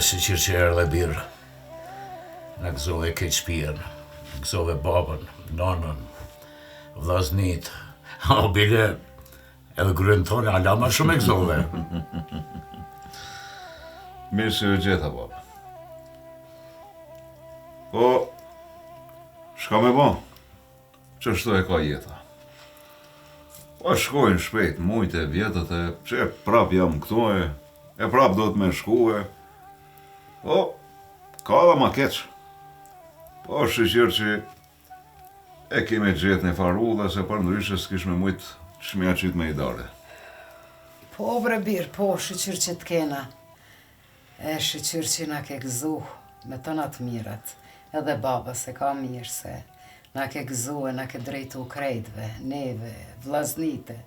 Siqër që erë dhe birë, në gëzove keq shpijen, në gëzove babën, nanën, vllaznit, o bile, edhe grën tonë, ala ma shumë e gëzove. Mirë se u gjeta, babë. Po, shka me ba? Qështu e ka jeta? Po shkojnë shpejt mujt e vjetët e që prap jam këtu e prap do të me shkue. Po, ka dhe ma keq. Po, shqyqyrë që e kime gjetë një faru dhe se për ndryshe s'kish me mujt shmja qyt me i dare. Po, bre birë, po, shqyqyrë që t'kena. E shqyqyrë që na ke gëzu me të natë mirat. Edhe baba se ka mirë se na ke gëzu e na ke drejtu krejtve, neve, vllaznite,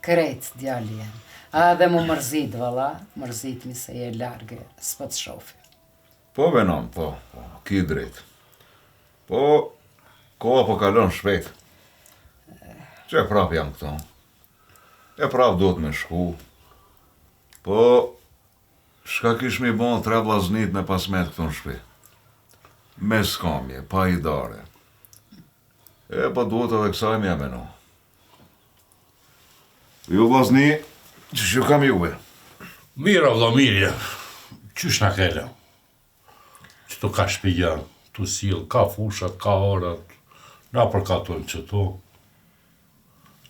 krejt djaljen. A dhe mu mërzit, valla, mërzit mi se je largë, s'po të shofi. Po, venom, po, ki drejt. Po, koha po kalon shpejt. Që e prap jam këto. E prap do të me shku. Po, shka kish mi bon 3 vllaznit me pasmet këto në shpi. Me skamje, pa i dare. E pa duhet edhe kësaj me jamenu. Ju vllazni, që kam juve? Mira, vlla mirja, qysh na kele? Qëto ka shpija, tu sill, ka fushat, ka orat, na përkatojnë qëto.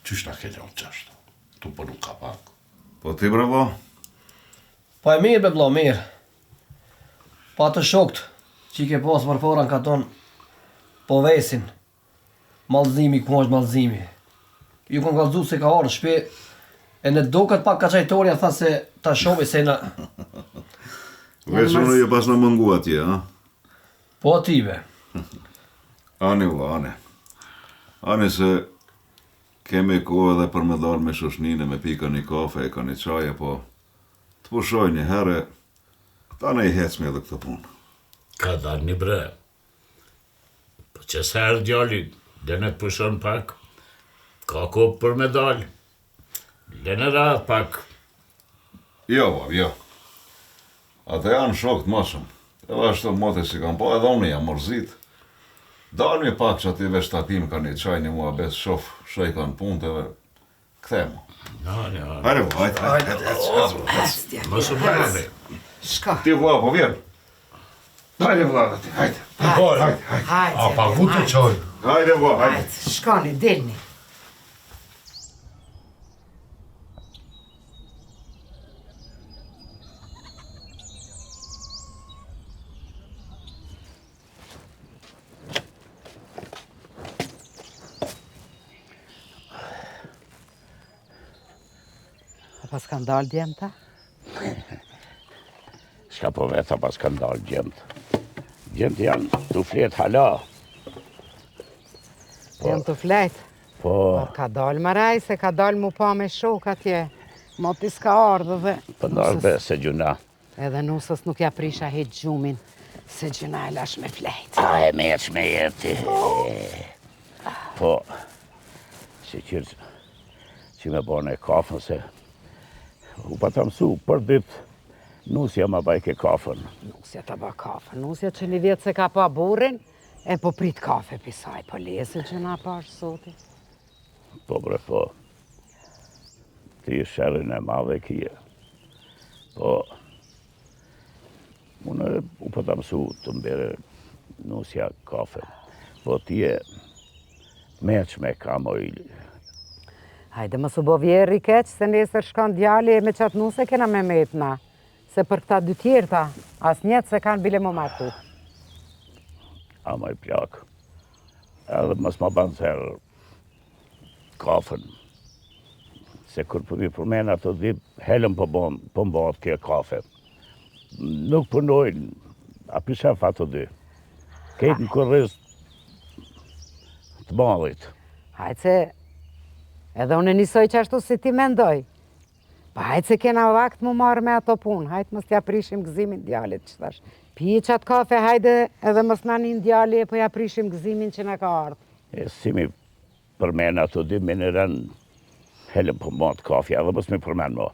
Qysh na kele unë qashtu? Tu për nuk ka pak. Po ti bre vlla? Po e mirë be vlla, mirë. Pa të shokt që i ke pas për foran ka ton po vesin. Mallëzimi ku është mallëzimi. Ju kanë kallëzu se ka orë shpe e në dokat pak ka qajtorja tha se ta shomi se na... Veç unë ju pas në mëngu atje, ha? Po ative. Ani vlla, ani. Ani se kemi kohë edhe për me dalë me shoshninë, me pika një kafe, e ka një qaje, po të pushoj një herë, ta ne i hecmi edhe këtë punë. Ka dalë një bre. Po që s'herë djali, dhe ne të pushon pak, ka kohë për me dalë. Lene ratë pak. Jo, bab, jo. Ate janë shokët ma shumë. Edhe ashtu mote si kam po, edhe unë jam mërzit. Dalë një pak që ati veç takim ka një qaj, një mua bes shof, shoj kanë punë edhe kthemu. Hajde, hajde. Mos u bërë. Shka? Ti vlla, po vjen. Hajde vlla, hajde. Hajde. A pa vu të qoj. Hajde vlla, hajde. Hajde, shkoni, dilni. A pas kanë dalë djemta? Shka po veta pas kanë dalë gjemt. Gjemt janë të flet hala. Janë të flet? Po, Ka dalë maraj, se ka dalë mu pa me shok atje. Moti s'ka ardhë dhe... po nërbe se gjuna. Edhe nusës nuk ja prisha hitë gjumin, se gjuna e lash me flet. A e meq me jeti. Po, si që me bane kafën se u pa të mësu për dit nusja ma bajke kafën. Nusja të ba kafe, nusja që një vjetë se ka pa burin, e po prit kafe pisaj, po lese gjuna pash soti. Po bre po, ti shërin e madhe kje. Po, unë u pa të mësu të mbere nusja kafe. Po ti e meq me kamojli. Hajde më su bo vjerri keq, se nesër shkon djali e me qatë nuse kena me metna. Se për këta dy tjerta, as njetë se kanë bile më martu. Ama i plak. Edhe mos ma banë zërë kafën. Se kur për mi përmena të dhip, helëm po mbat kje kafe. Nuk përnojnë, a pisha fa të dy. Kejtë në kërës të malit. Hajde se, edhe unë nisoj qashtu si ti mendoj. Pa hajtë se kena vakt mu marrë me ato punë, hajtë mës t'ja prishim gëzimin djalit, që thash. Pije qatë kafe, hajde edhe mës nanin djali e po ja prishim gëzimin që na ka ardhë. E si mi përmen ato dy mineran, helëm po mbat kafe, edhe mës mi përmen mo.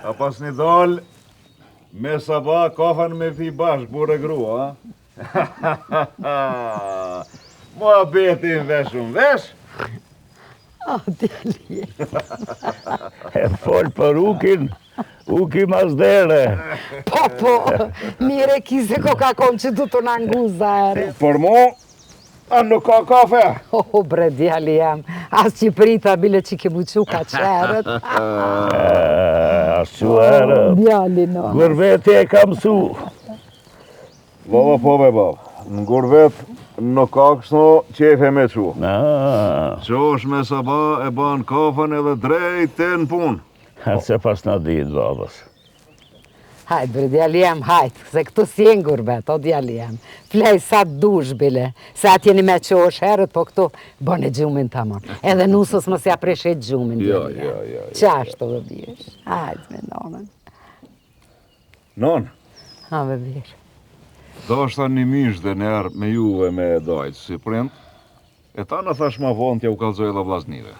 A pas një dal, me saba kafën me pi bashk, burë e grua, ha? Mua beti në veshun vesh? Djali. E fol për Ukin, Uki Mazdere. Po, mire kise ko ka kom që du të në nguza ere. Për mu, a nuk ka kafe? Bre djali jam, as që prita bile që ke buqu ka qerët. Ashtu erë, Djali no. Gurbeti e ka mësu. Baba po be bab, në gurvet nuk ka kështu qefe me qu. Qosh me saba e ban kafën edhe drejt të në pun. Se pas në ditë, babës. Hajt bre djali jam, hajt, se këtu si e në gurbet, o djali jam. Flej sa dush bile, se atjeni me qosh herët, po këtu bën e gjumin të amon. Edhe nusës mos ja preshet gjumin djali jam. Qashtu dhe bish, hajt me nonën. Non, Ha be bish. do është ta një mish dhe njerë me juve me dajtë si prind, e ta në thash ma vonë tja u kalzoj dhe vllaznive.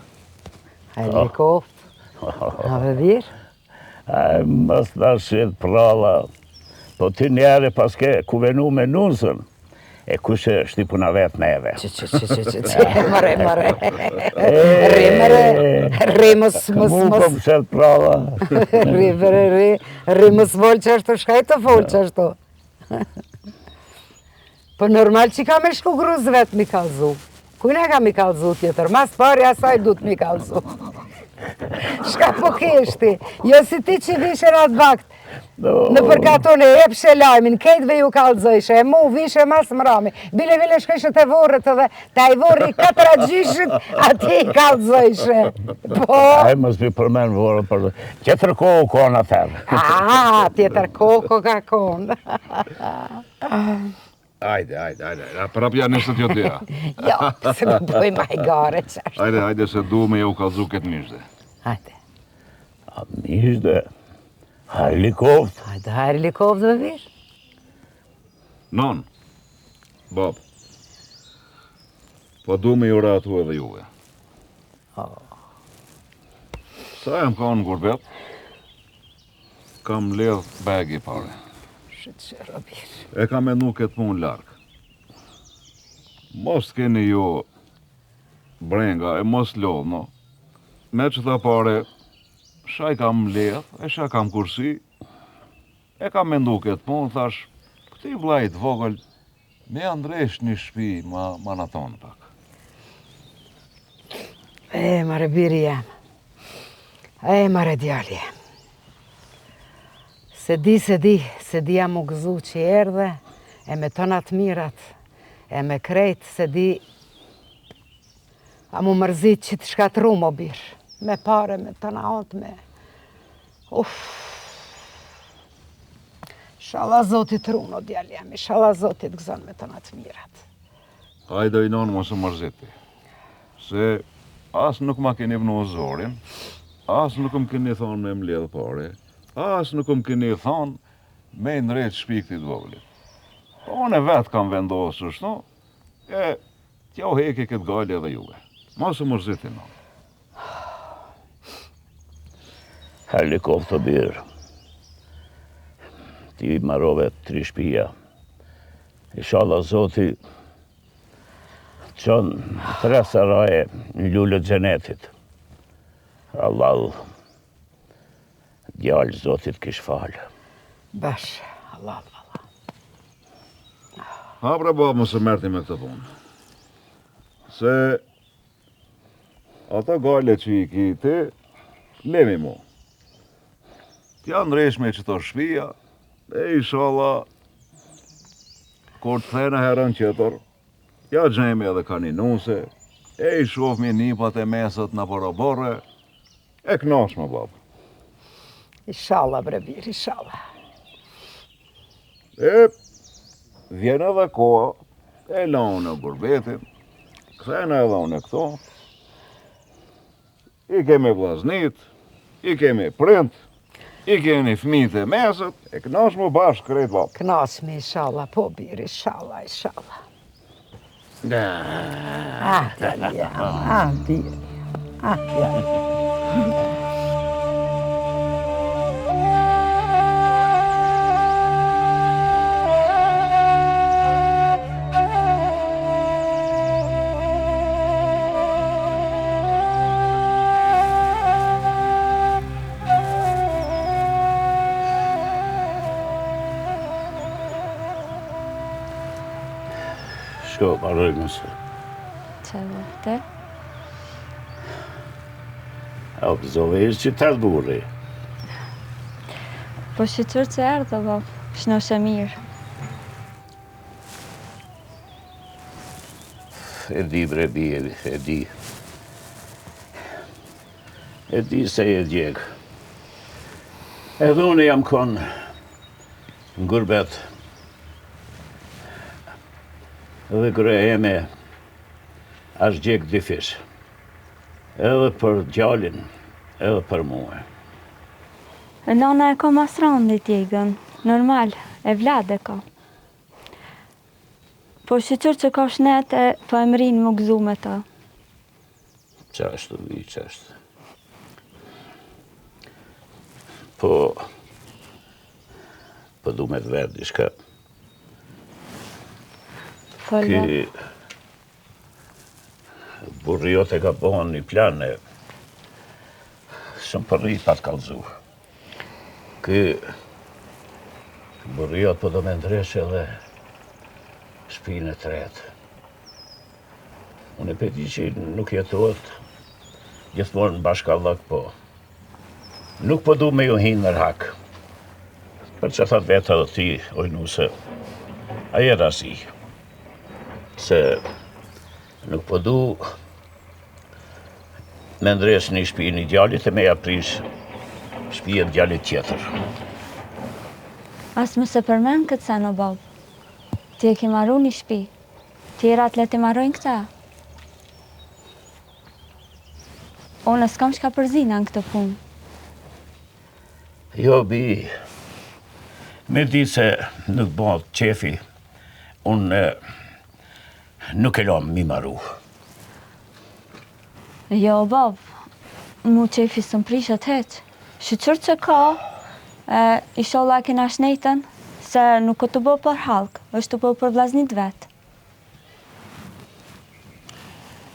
Hajde koft. Ha be bish. Mos në shqit pralla, po ti njerë pas ke ku venu me nusën, e kushe shtipuna vetë neve. Mare. Re mos Mu po mshet pralla. Re mos vol që ashtu, shkaj të fol që ashtu. Po normal që ka me shku gruz vetë mi kalzu. Kujna ka mi kalzu tjetër, mas pari asaj du të mi kalzu. Shka po keshti, jo si ti që vishe atë vakt. Në përkatone e pshe lajmin, kejtve ju kalzojshe, e mu vishe mas mrami. Bile shkeshe të vorët edhe, ta i vorri 4 gjyshit, ati i kalzojshe. Po. Aj mos bi përmen vorë për... Tjetër kohë kona thërë. Tjetër kohë ka konë. Ajde, prap ja nësët jo t'ja. Jo, se më bëj maj gare qashtu. Ajde, se du me ju kalzu këtë mishde. Hajde. A mishde, hajli koft. Hajde, hajli koft dhe vish. Non, bab, po du me ju ratu edhe juve. Sa jam ka në gurbet, kam ledh bagi pare. Shqyra bish. E kam mendu këtë punë larkë. Mos keni ju brenga e mos lodh, no. Me që tha pare, shaj kam ledh, e shaj kam kursi, e kam mendu këtë punë, thash, këti vlajt vogël, me andresh një shpi ma në tonë pak. Mare biri jam. Mare djali jam. Se di jam u gëzu që erdhe, e me tonat mirat, e me krejt, se di a mu mërzit që të shkatru më birë, me pare, me tonat, me... Shala Zotit runo, djali jam, shala Zotit gëzon me tonat mirat. Hajde i nonë mos e mërziti, se as nuk ma keni vënu zorin, as nuk më keni thonë me mbledh pare, as nuk më keni thonë me nërejt shpiktit voglit. Po unë e vetë kam vendosur shto, e tja u heke këtë gale edhe juve. Mos e mërziti në. Hajli koft të birë. Ti marove 3 shpia. Inshallah Zoti qënë 3 saraje në lullët gjenetit. Allah, djallë Zotit kish falë. Bash, Allah. Ha bre babë më se merti me këtë punë. Se ata gale që i ki ti, lemi mu. T'ja ndreshme që të shpia, e inshallah, kur të thena herën qëtër, ja gjemi edhe ka një nuse, e i shofmi nipat e mesët në borobore, e knashme babë. Inshallah, bre bir, inshallah. E vjen edhe koha, e lanë në gurbetin, këthena edhe unë e këto, i kemi vllaznit, i kemi prind, i kemi fëmijët e mesët, e knashme bashkë krejt babë. Knashme, inshallah, po bir, inshallah. Djali jam, bir. Djali. Shko, paroj mëse. Që vëfte? A pëzove ishë që tëllë burri. Po shqyqër që erdhe, bab, shnoshe mirë. E di bre bie, e di. E di se e djeg. Edhe unë jam kon në gurbet. Edhe kërë eme është djeg difish. Edhe për gjallin, edhe për muë. E nana e ka masrandi tjegën, normal, e vlad e ka. Po shqyqër që ka shnet e po e mërin më gëzu me ta. Qashtu, vi, qashtu. Po du me të vetë dishka. Folla. Ky burri jote ka pohon një plan e shumë përri pa të kalzu. Ky burri jote po do me ndresh edhe shpinë e tretë. Unë e peti që nuk jetohet gjithmonë në bashkallak, po nuk po du me ju hinë nër hak. Për që thot vetë edhe ti, ojnuse, a je rasi. Se nuk po du me ndres një shpi një djallit e me ja prish shpijet djallit tjetër. As më se përmen këtë sen o bab. Ti e ki marru një shpi. Tjerat le ti marrojnë këta. Unë s'kam shka përzina në këtë punë. Jo, bi, me di se nuk bëhet qefi, unë nuk e lom mi marru. Jo, bab, mu qefi së më prishet heq. Shqyqër që ka, isholla kena shnetën, se nuk o të bo për halk, është të bo për vlaznit vetë.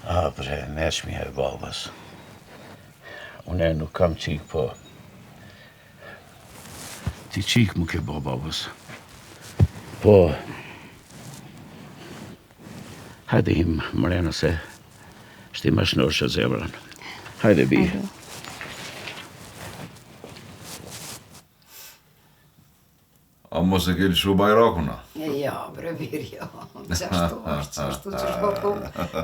A, bre, meshmi e babas. Unë nuk kam qik, po ti qik mu ke bo babas. Po, hajde him mrena se shti ma shnoshë zemrën. Hajde bi. A mos e ke lëshu bajrakuna? Ja, bre bir, jo. Qashtu që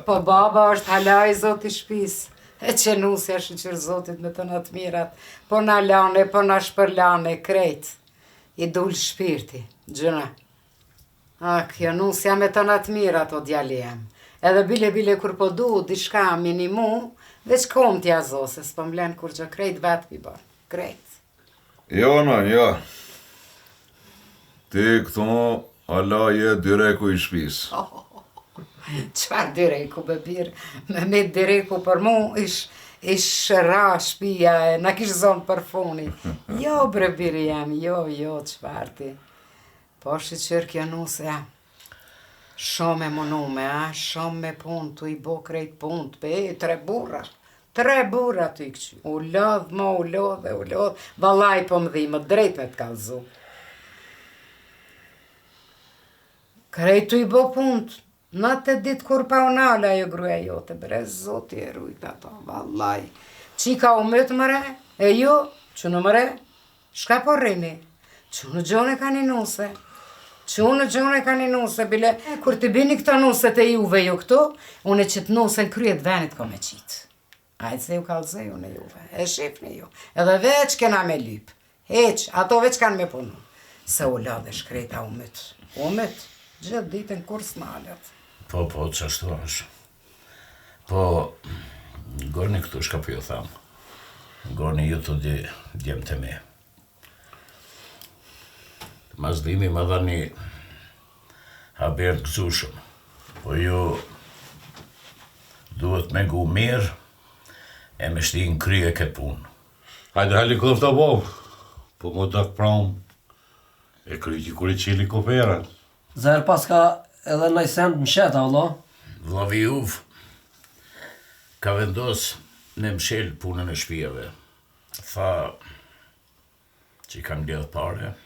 po baba është halaj zoti shpis. E që nusja shqyqër zotit me të natë mirat. Po na lane, po na shpërlane, krejt. I dul shpirti, gjëna. Kjo nusja me të natë mirat, o djaljem. Edhe bile kur po du, dishka minimu, veç kom t'ja zose, s'po mlen kur që krejt vetë pi bërë. Krejt. Jo, jo. Ti këto ala je direku i shpis. Qfar direku, bebir? Me direku për mu ish ra shpia, na kish zonë për funi. Jo, bre biri jam, jo, qfar ti. Po shqyqër kjo nusja. Shumë e monume, shumë me pun, tu i bo krejt pun, tre burra tu i këqy. U lodh, valaj po më dhimë, drejt me të kalzu. Krejt tu i bo pun, në të ditë kur pa unala jo gruja jote, bre zoti e rujt ato, valaj. Qika u mëtë mëre, e jo, që në mëre, shka po rrini, që në gjone ka një nuse. Që unë gjone ka një nuse, bile, kur të bini këta nuset e juve ju këtu, unë që të nusen kryet venit ko me qitë. Ajtë se ju kalzej unë e juve, e shifni ju. Edhe veç kena me lyp, heq, ato veç kanë me punu. Se u la dhe shkreta u myt, gjithë ditën kur s'nalet. Po, qashtu është. Po, gorni këtu shka po ju thamë. Gorni ju të djemë të me. Mazdimi më dha një haber të gëzushëm, po ju duhet me gu mirë e me shti në krye këtë punë. Hajde helikopta bob, po më dak pram e kryti kur i qili koperat. Zër pas ka edhe nëj send më sheta, vëllo? Vlavi uvë ka vendos në mshel punën e shpijave. Tha që i kam gledhë pare,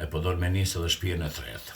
e po dorë me njësë edhe shpijen e tretë.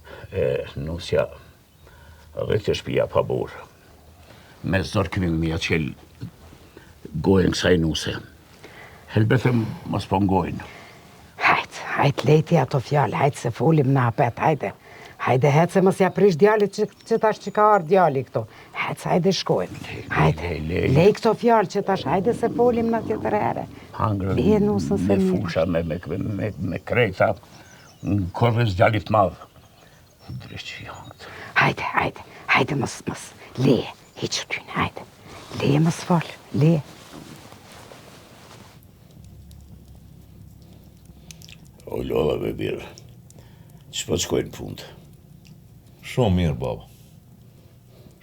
Nusja edhe të shpia pa burë. Me zor kemi mja qel gojën kësaj nuse. Helbethem mos po ngojnë. Hajt leti ato fjallë, hajt se folim në apet, hajde. Hajde, hajt se mos ja prish djallit që tash që ka ardhë djalli këto. Hajde shkojmë. Hajde, lej këto fjallë që tash, hajde se folim në tjetër ere. Hangrën me fusha, me krejta, në korrës djallit madhë. Dreqë jangët. Hajde mos, leje, hiqë tynë, hajde. Leje mos folë, leje. O lolla me birë, që po të shkojnë fundë? Shumë mirë, baba.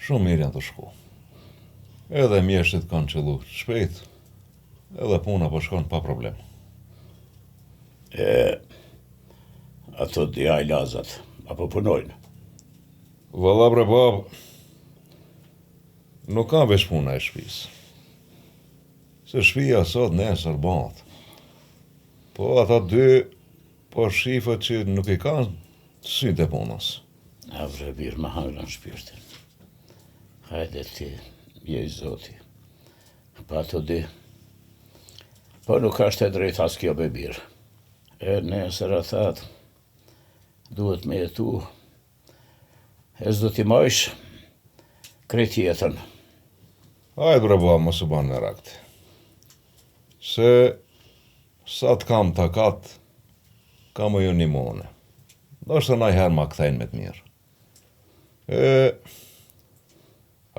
Shumë mirë janë të shku. Edhe mjeshtit kanë qëllu shpejt, edhe puna po shkon pa problem. Ato djaj lazat, apo punojnë? Valla bre, baba, nuk ka veç puna e shpis. Se shpia sot nesër bat. Po ata dy, po shifët që nuk i kanë sytë e punës. Avre birë më hangrën shpirtin. Hajde ti, je i zoti. Pa të di. Po nuk ashtë e drejt as kjo be birë. Nesër athat, duhet me jetu. S'do t'i mojsh krejt jetën. Hajde bre baba, mos u ban me rakt. Se sa të kam takat, kam ju një mone. Do shtë najherë ma këthejnë me të mirë. A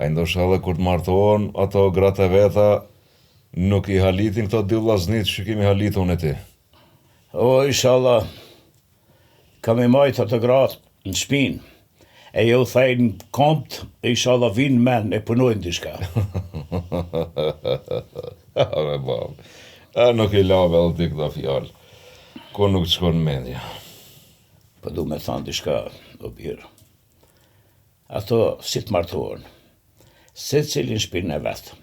i ndoshtë edhe kur të martohen, ato gratë e veta, nuk i halitin këto dy vllaznit që kemi halitu në ti. O, inshallah, kam i majtë ato gratë në shpinë. E jo thejnë kompt, inshallah vinë men e punojnë dishka. Me babë, nuk i lave edhe ti këta fjallë. Ko nuk të shkon në mendja. Po du me thanë dishka, o birë. Ato si të martohen, se cilin shpinë e vetë.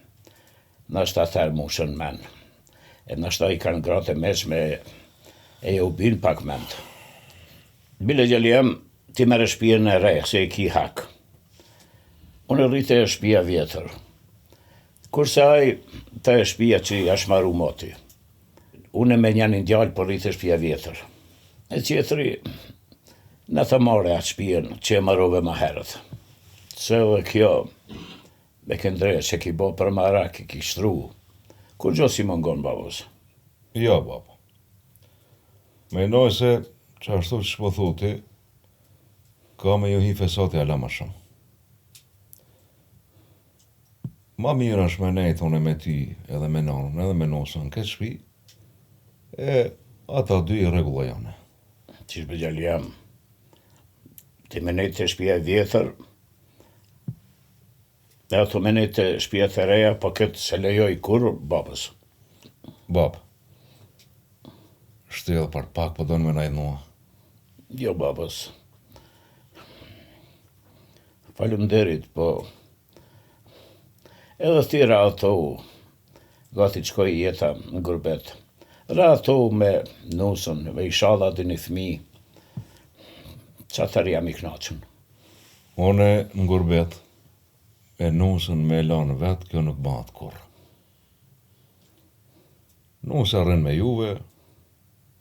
Nashta atër mushën men. E nashta i kanë gratë e meqme e jo binë pak mend. Bile gjeljem, ti mere shpijën e rejë, se i ki hak. Unë rritë e shpija vjetër. Kurse aj, të e shpija që i ashmaru moti. Unë me një ndjallë për rritë e shpija vjetër. E qetëri, në të more atë shpijen që e marove ma herët. Se dhe kjo, me këndreja që ki bo për marak, ki shtru. Kur gjo si mungon, babos? Jo, baba. Mendoj se që ashtu që po thuti, ka me ju hi fesati ala ma shumë. Ma mirë është me nejtë unë me ty, edhe me nonën, edhe me nosën, këtë shpi, e ata dy i regulla jone. Qish be gjallë jam, ti me nejtë të shpija vjetër, e ato me nejtë të shpija të reja, po këtë se lejoj kur, babës. Bab, shtjellë për pak, po do në me najtë mua. Jo, babës. Falënderit, po edhe ti ra ato gati të shkoj jeta në gurbet. Ra ato me nusën, me i shala dhe një fmi, qatër jam i knaqën. One në gurbet, e nusën me lanë vetë, kjo nuk bëhat kur. Nusa rën me juve,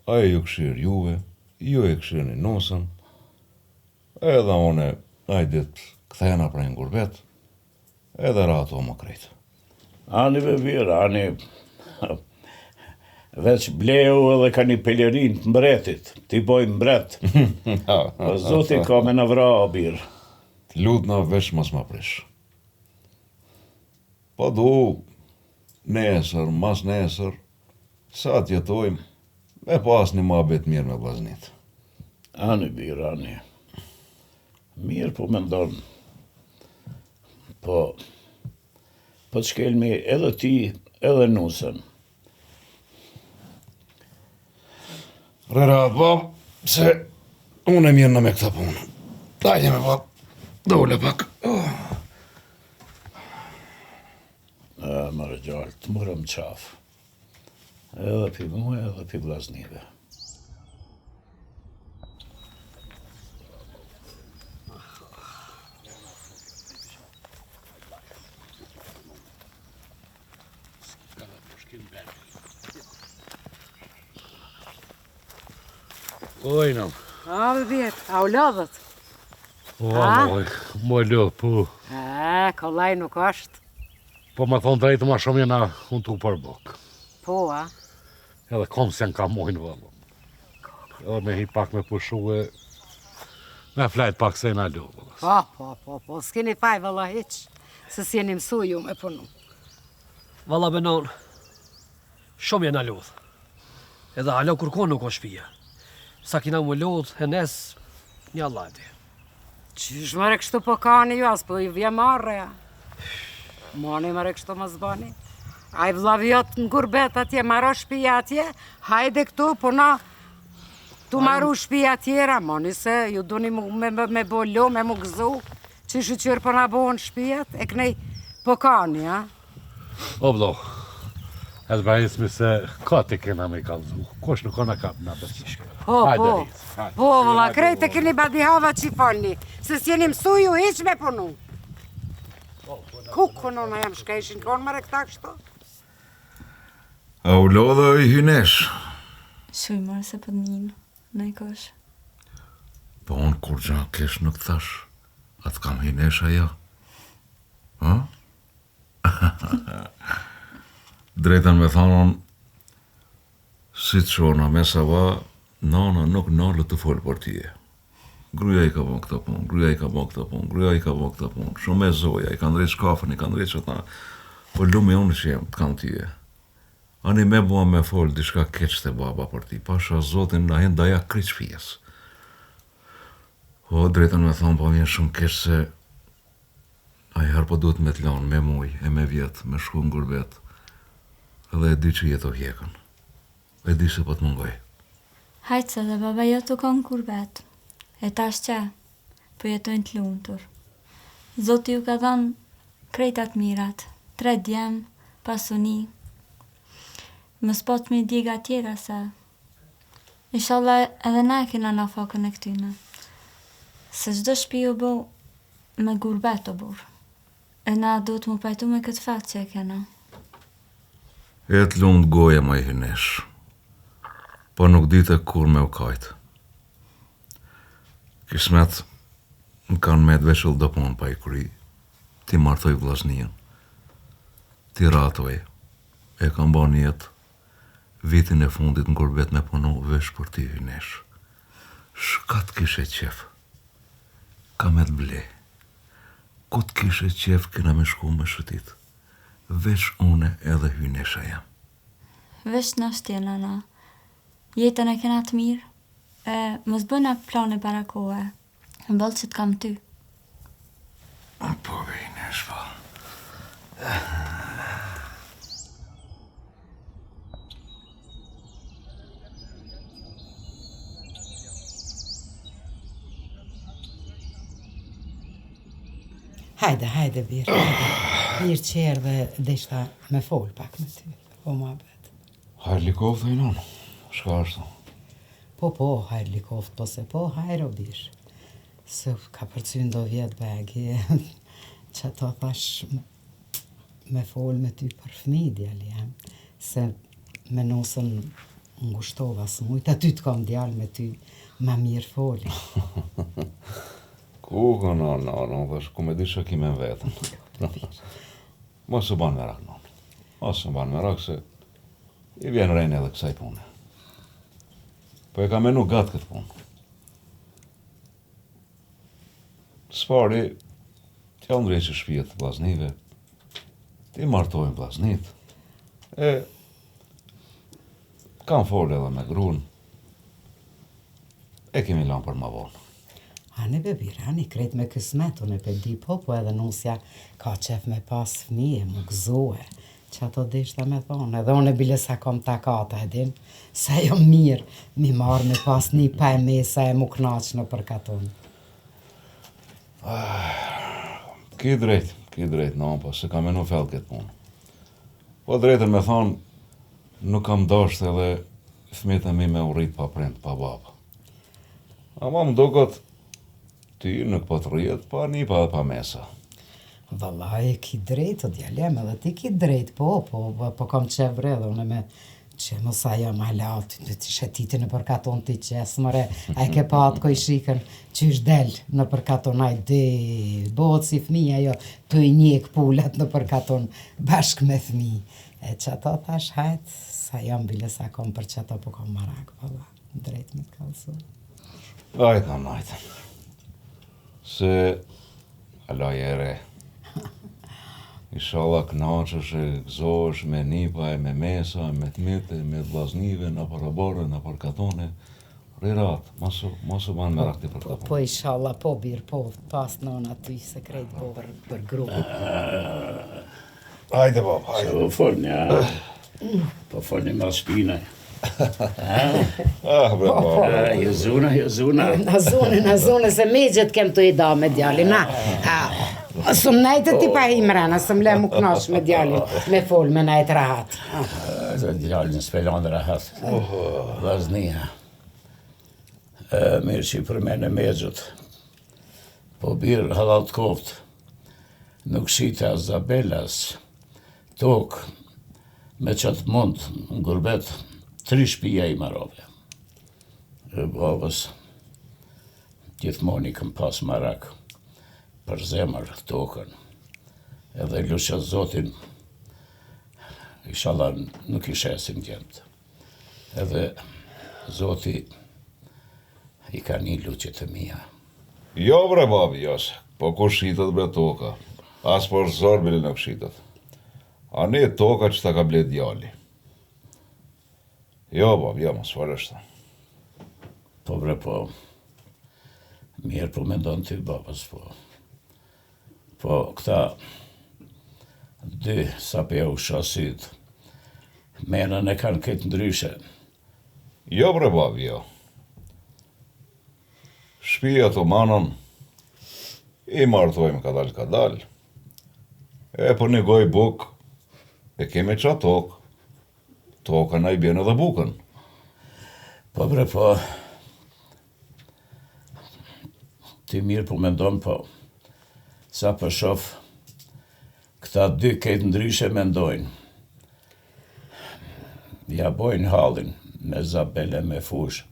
aje ju këshirë juve, ju e këshirë një nusën, edhe one ajdit këthena prej në gurbet, edhe ra ato më krejtë. Ani be birë, ani veç bleu edhe ka një pelerin të mbretit, ti boj mbret. Po zoti ka me në vra, o birë. Lut na veç mos ma prish. Po du, nesër, mas nesër, sa të jetojmë, me pas një mabet mirë me vllaznit. Ani birë, ani. Mirë po me ndonë. Po të shkelmi edhe ti, edhe nusën. Rerat, bab, se unë e mirë në me këta punë. Dajnë me bab, dole pak. Mërë gjallë, të mërëm qafë. Edhe pi muhe, edhe pi vllaznive. Ojnëm. A, bebir, a u lodhët? O, moj lodh, po. Kollaj nuk është. Po më thonë drejtë ma shumë jena unë tu për bok. Po, a? Edhe kom se në ka mojnë vëllë. Edhe me hi pak me pushu e me flajt pak se na lodhë. Po, s'keni faj valla hiq, se s'jeni mësu ju me punu. Valla benon, shumë jena lodh. Edhe halo kërkon nuk o shpia. Sa kina më lodh, e nes, një allati. Qysh mëre kështu po kani ju, as po i vje marre, ja. Mani mëre kështu më zbani. A i vlavjot në gurbet atje, maro shpia atje, hajde këtu, po na tu maru shpia tjera, mani se ju duni me bo lo, me mu gëzu, që shqyqyr po na bohën shpijat, e kënej po kani, ja. O vlo, edhe ba ismi se ka ti kena me i kalzu, kosh nuk ona kap nga bërkishke. Po, vëlla, krejt e keni badi hava që i falni, se s'jeni mësu ju hiq me punu. Kuku nona jam shkejshin, konë mëre këta kështu? A u lodhe i hynesh? Shuj marë se për njën, në i kosh. Po unë kur gja kesh nuk thash, atë kam hynesh aja. Ha? Drejten me thonon, si të shona me sava, nana nuk nalë të folë për tije. Gruja i ka bon këta pun, gruja i ka bon këta pun, gruja i ka bon këta pun, shumë e zoja, i ka ndrejt shkafën, i ka ndrejt që ta, po lume unë që jem të kam tije. Ani me bua me folë dishka keq të baba për ti, pasha zotin na hen daja kryq fijes. O, drejten me thonë, po vjen shumë keq se a i herë po duhet me t'lanë, me muj, e me vjetë, me shku në gurbet, edhe e di që jetë o hjekën. E di se po të mungoj. Hajtë se dhe baba jo të konë kurbet, e tash që, po jetojnë të lumëtur. Zoti ju ka dhanë krejtat mirat, 3 djemë, pasuni, më spot me diga tjera se, inshallah edhe na e kena na fakën e këtyne, se gjdo shpi u bo me gurbet o burë, e na do të më pajtu me këtë fakt që e kena. E të lumë goja ma i hynesh, po nuk dite kur me u kajtë. Kismet më kanë me të veshëll do punë pa i kuri, ti martoj vlasnijën, ti ratoj, e kam ba njetë, vitin e fundit në gurbet me punu vesh për ti hynesh. Shkat kishe qef, ka me të ble, ku të kishe qef kena me shku me shëtit, vesh une edhe hynesha jam. Vesh në shtjena na, jetën e kena të mirë, e mos bëna plane barakohe, në bëllë që të kam ty. A po hynesh pa. Hajde, birë, Mirë qerë dhe deshta me folë pak me ty, po ma bet. Hajrë likov të i nonë, shka është? Po, hajrë likov, po se po, hajrë o birë. Se ka përcyn do vjetë begi, që to thash me folë me ty për fmi, djali jam, se me nosën ngushtova së mujtë, aty të kom djallë me ty, ma mirë foli. Ku ka në thash, ku me di që kime në vetën. Mos u banë me rak, nonë. Mos u banë me rak, se i vjen rejnë edhe kësaj pune. Po e ka menu gatë këtë punë. Spari, t'ja ndrejqë shpijet të blaznive, ti martojnë blaznit, e kam folë edhe me grunë, e kemi lanë për ma vonë. Ani bebir, ani krejt me kësmet, unë e pe di po edhe nusja ka qef me pas fmije, më gëzohe, që ato dishta me thonë, edhe unë e bile sa kom takata, edin, sa jo mirë, mi marë me pas një paj mesa e mu knaqë në përkatonë. Ki drejt, no, po se kam menu fell këtë punë. Po drejtën me thonë, nuk kam dasht edhe fmit e mi me urrit pa prind, pa baba. Ama më duket, ti nuk po të rrijet, pa një pa mesa. Vallaj, ki drejt, o djalem, edhe ti ki drejt, po kam qef vredhe, unë me Që mos ajo ma latë, të shetitin në përkaton të qesë, mëre, a i ke pa atë koj shikën, që është del në përkaton, a i di, bëhët si fëmija jo, të i njek pullet në përkaton bashk me fëmi. E që ato thash hajtë, sa jam bile sa kom për që ato po kom marak, baba, drejt me të kalësu. Ajta, majta. Se, alaj e re. Inshallah knaqësh e gëzohesh me nipa e me mesa, me t'mite, me t'vllaznive, në parabore, në parkatone. Rirat, mos u banë me rakti për kapon. Po inshallah, po birë, po pas nona ty se krejt po për grupë. Hajde, bab, hajde. Po folni, po folni ma shpina. Bre, bab. Jezuna. Në zone, se me gjithë kem të i da me djali, na. Sëm najtë ti pa himrana, sëm le mu knash me djalin, me fol me najtë rahat. Djalin s'pelon rahat. Vllaznia. Mirë që i për mene me gjithë. Po birë halal të koftë. Nuk shite as Zabelas, tokë, me qatë mund, në gurbet, 3 shpija i marove. E babës, gjithmoni këm pas marak, për zemër tokën, edhe lusha Zotin, inshallah nuk i shesim djemët. Edhe Zoti i ka një luqet e mija. Jo, bre, babi, jos, po ku shitët bre toka, as për zorbili nuk shitët. A ne toka që ta ka ble djali. Jo, babi, jo, mos farështa. Po bre, po, mirë po me ndonë ty babës, po. Po, këta 2 sape u shasit, menën e kanë këtë ndryshe. Jo, bre, babi, jo. Shpia të manën, i martojmë ka dal. E për një goj buk, e keme qa tokë. Toka na i bjen edhe bukën. Po bre, po, ti mirë po me ndonë, po, sa për shof, këta 2 këtë ndryshe me ndojnë. Ja bojnë halin me Zabele, me fush,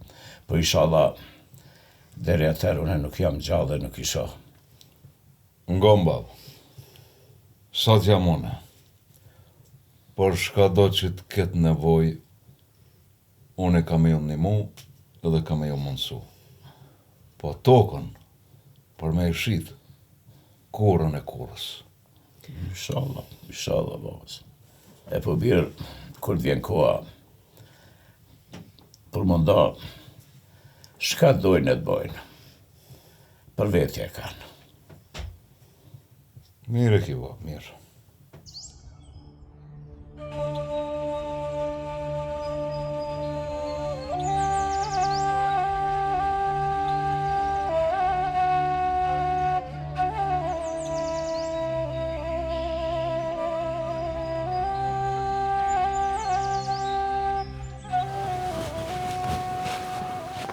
po inshallah, deri atër unë nuk jam gjallë dhe nuk i shoh. Ngon, bab, sot jam une, por shka do që të ketë nevoj, une kam e unë një mu, edhe kam e unë mundësu. Po tokën, për me i shqitë, kurën e kurës. Inshallah, babës. E po birë, kur vjen koha, për munda, shka dojnë e të bojnë, për vetje e kanë. Mirë e ki, bab, mirë.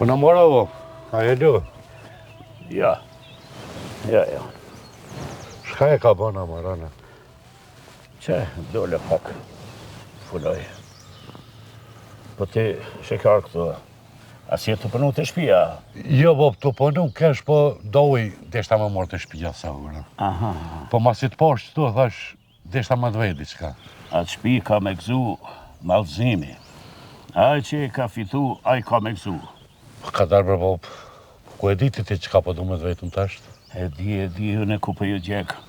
Po në mora, bo, a e do? Ja. Shka e ka bëna, marane? Që, dole pak, fuloj. Po ti, shekar këtu, as jetë të përnu të shpia? Jo, bo, të përnu kesh, po doj deshta me morë të shpia sa ura. Aha. Po mas i të posh që tu, thash, deshta me dvej diçka. Atë shpi ka me gzu malzimi. Aj që ka fitu, aj ka me gzu. Ka darë bre, bo, ku e ditit ti që ka po du me dvejtën të ashtë? E di, unë ku për ju gjekë.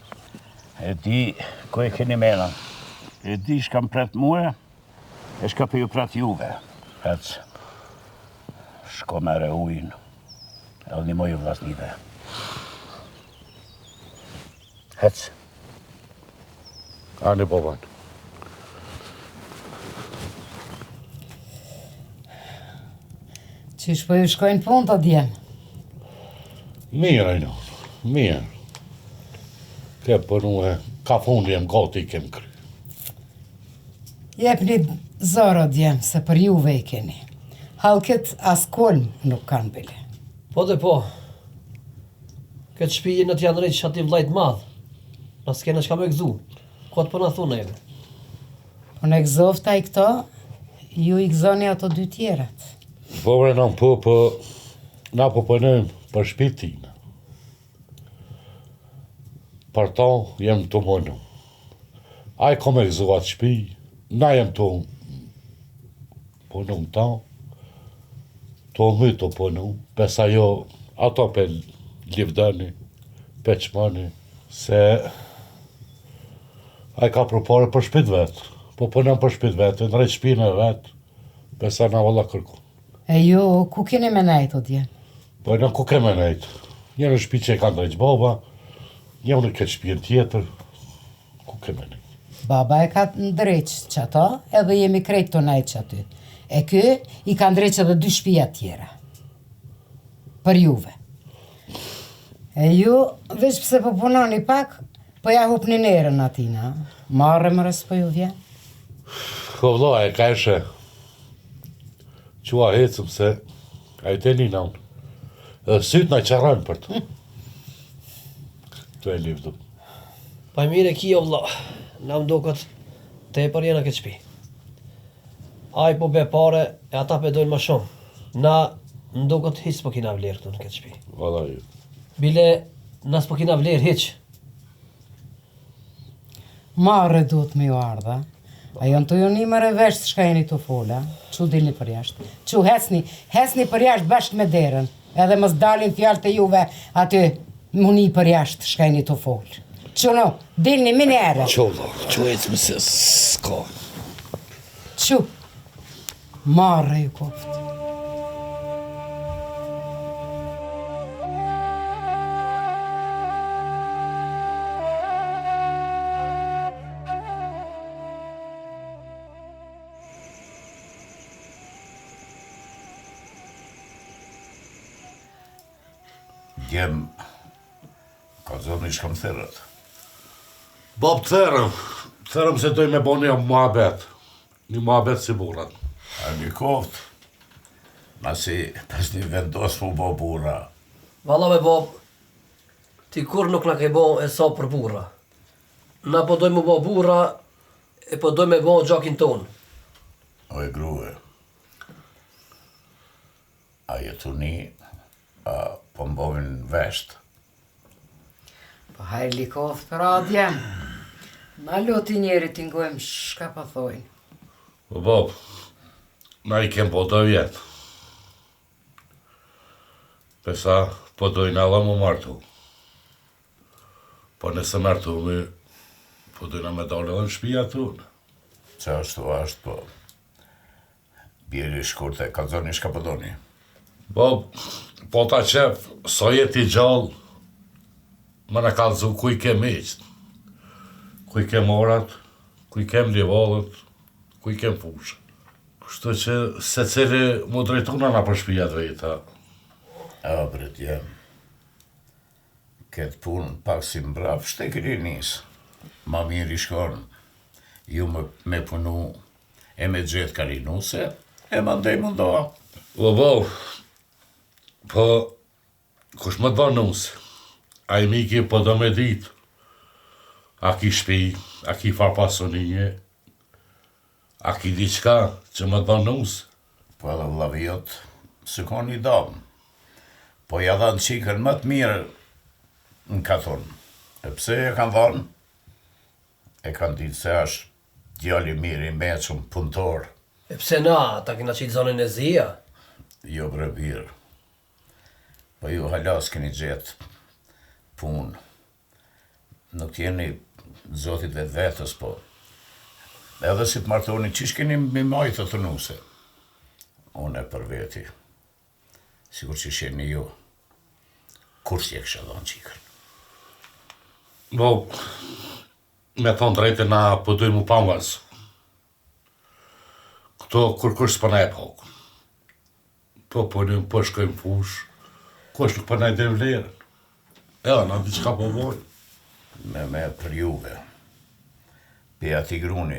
E di, ku e keni mena. E di, shkam pret muë, e shka për ju pret juve. Hec, shko mere ujnë, edhe një mojë vlasnive. Hec. Ani, boban. Qish po ju shkojnë punë të djemë? Mirë, ajno, mirë. Ke përnu e ka fundi e më gati i kem kry. Jep një zoro djemë, se për juve i keni. Halket as kolm nuk kanë bile. Po dhe po. Këtë shpijin në t'janë rejtë që ati vlajt madhë. Na s'kena shka me gëzu. Ko të përna thunë eve. Po në gëzofta i këto, ju i gëzoni ato 2 tjerat. Po bre, na po punojmë për shpitin. Për ta jem të mënu. Ai ka me gëzu atë shpi, na jem të punu më ta, të my të punu, pesa jo ato për livdani, për qmani, se ai ka përpare për shpit vetë, po punëm për shpit vetë, në rejtë shpinë e vetë, pesa na valla kërku. E ju, ku keni me nejtë, o dje? Po në ku keme nejtë, një në shpi që e ka drejtë baba, një në këtë shpinë tjetër, ku keme nejtë. Baba e ka ndreq që ato, edhe jemi krejt të nejtë që aty. E ky i ka ndreq edhe 2 shtëpia tjera. Për juve. E ju, veç pse po punoni pak, po ja hupni nerën atina. Marre më rës po ju vjen. Ko vlla e ka eshe, qua hecëm se, a i teni naunë. Edhe sytë na qarajnë për të. Të e livdu. Pa mire ki o vlla, na më duket te për jena këtë shpi. Ai po be pare e ata pe dojnë ma shumë. Na më duket hiç po kina vlerë këtu në këtë shpi. Valla ju. Bile, nas po kina vlerë hiç. Marre duhet me ju ardha. A janë të ju një më revesh të shka jeni të fola. Që dilni për jashtë. Që hesni për jashtë bashkë me derën. Edhe mos dalin fjalët e juve aty muni për jashtë shka jeni të folë. Që no, dilni mini ere. Qo vlla, qo ecëm se s'ka. Që? Marre ju koftë. Djem, ka zonë i shkam therët. Bab thërëm se doj me bo një muhabet. Një muhabet si burat. A një koft, nasi pes një vendos mu bo bura. Valla me bob, ti kur nuk na ke bo e sa për burra. Na po doj mu bo burra, e po doj me bo gjakin ton. O e grue, a jetu një, a po mbovin vesht. Po hajrë likoftë për adjem. Na loti njeri t'ingojmë shka pa thojnë. Po bab, na i kem po do vjetë. Pesa po dojnë alla mu martu. Po nëse martu mi, po dojna me dalë edhe në shpia tunë. Qa ashtu, po. Bjeri shkurte, ka zoni shka po doni. Bab, po ta qef, sa jeti gjallë, më në kalëzu ku i kem eqët. Ku i kem orat, ku i kem livalët, ku i kem fushë. Kështu që se cili mu drejtuna na për shpijat veta. A, bre djem, këtë punë pak si mbrap, shtekri nisë. Ma mirë i shkonë, ju me punu e me gjithë karinuse, e ma ndej mundoha. O bau, po, kush më të banusë, a i miki po do me ditë, a ki shpi, a ki farpasoninje, a ki diqka që më të banusë. Po edhe vlavijot, së ka një damë, po ja dhanë qikën më të mirë në katon. E pse e kanë dhanë? E kanë ditë se është djali mirë i meqëm punëtor. E pse na, ta kina qitë zonën e zia? Jo bre birë, po ju halas keni gjetë punë. Nuk jeni zotit vetë vetës, po. Edhe si të martoni, qish keni mi majtë të nuse? Unë e për veti, sigur që sheni ju, kur si e kësha dhanë qikën? Bo, me thonë drejte na po dojnë mu pamvaz. Këto kur kush s'pëna e pakë. Po punim, po shkojmë fush, kush nuk përna e dhe vlerën. Edhe na diçka po vojnë. Me për juve, pe ati gruni,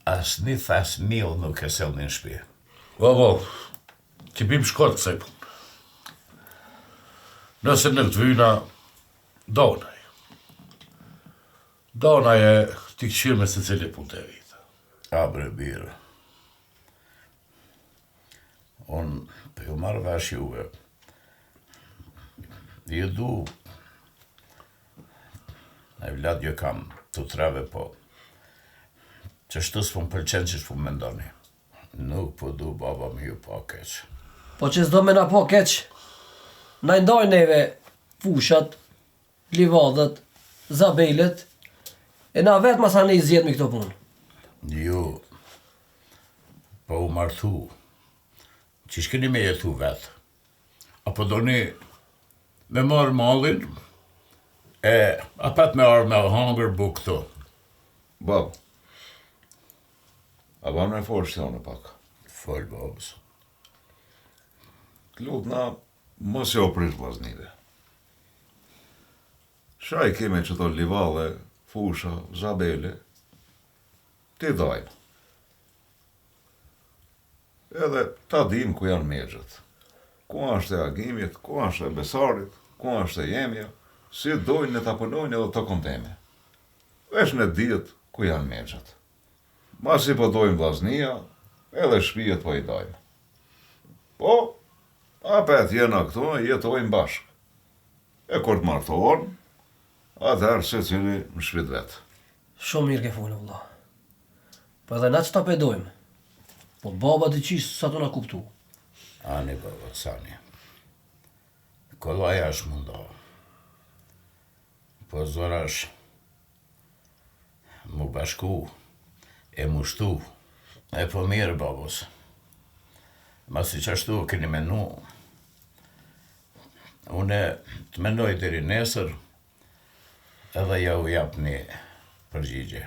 as një thas mil nuk e sel një shpi. Bo, ti bim shkot kësaj punë. Nëse në këtë vyna, donaj. Donaj e ti këqyrë me se cili punë të vitë. A bre birë, Unë për ju marrë vesh juve. Ju du, e vlad ju kam të treve, po që shtu s'po më pëlqen që s'po më mendoni. Nuk po du baba më ju pa keq. Po që s'do me na po keq, na i ndaj neve fushat, livadët, zabelet, e na vetë masa ne i zjedh me këto punë. Ju, po u marthu, që shkeni me jetu vetë. Apo do një me marrë mallin, e apet me arë me hangër bu këto. Bab, a ban me forë shtone pak. Fol, babës. T'lut na, mos jo prish vllaznive. Shaj keme që to livale, fusha, zabele, ti dajmë. Edhe ta dim ku janë mexhët. Ku është e agimit, ku është e besarit, ku është e jemja, si dojnë në ta punojnë edhe të konteme. Vesh në ditë ku janë mexhët. Masi po dojmë vllaznia, edhe shpijet po i dajmë. Po, apet jena këtu, jetojmë bashkë. E kur të martohen, atëherë se cili në shpit vetë. Shumë mirë ke folë, vëlla. Po edhe na që ta pedojmë. Po baba të qishë sa të na kuptu. Ani, baba, sani. Kollaja është mundo. Po zorash, mu bashku, e mushtu, e po mirë, babos. Masi që ashtu keni menu, une të menoj deri nesër, edhe ja u jap një përgjigje.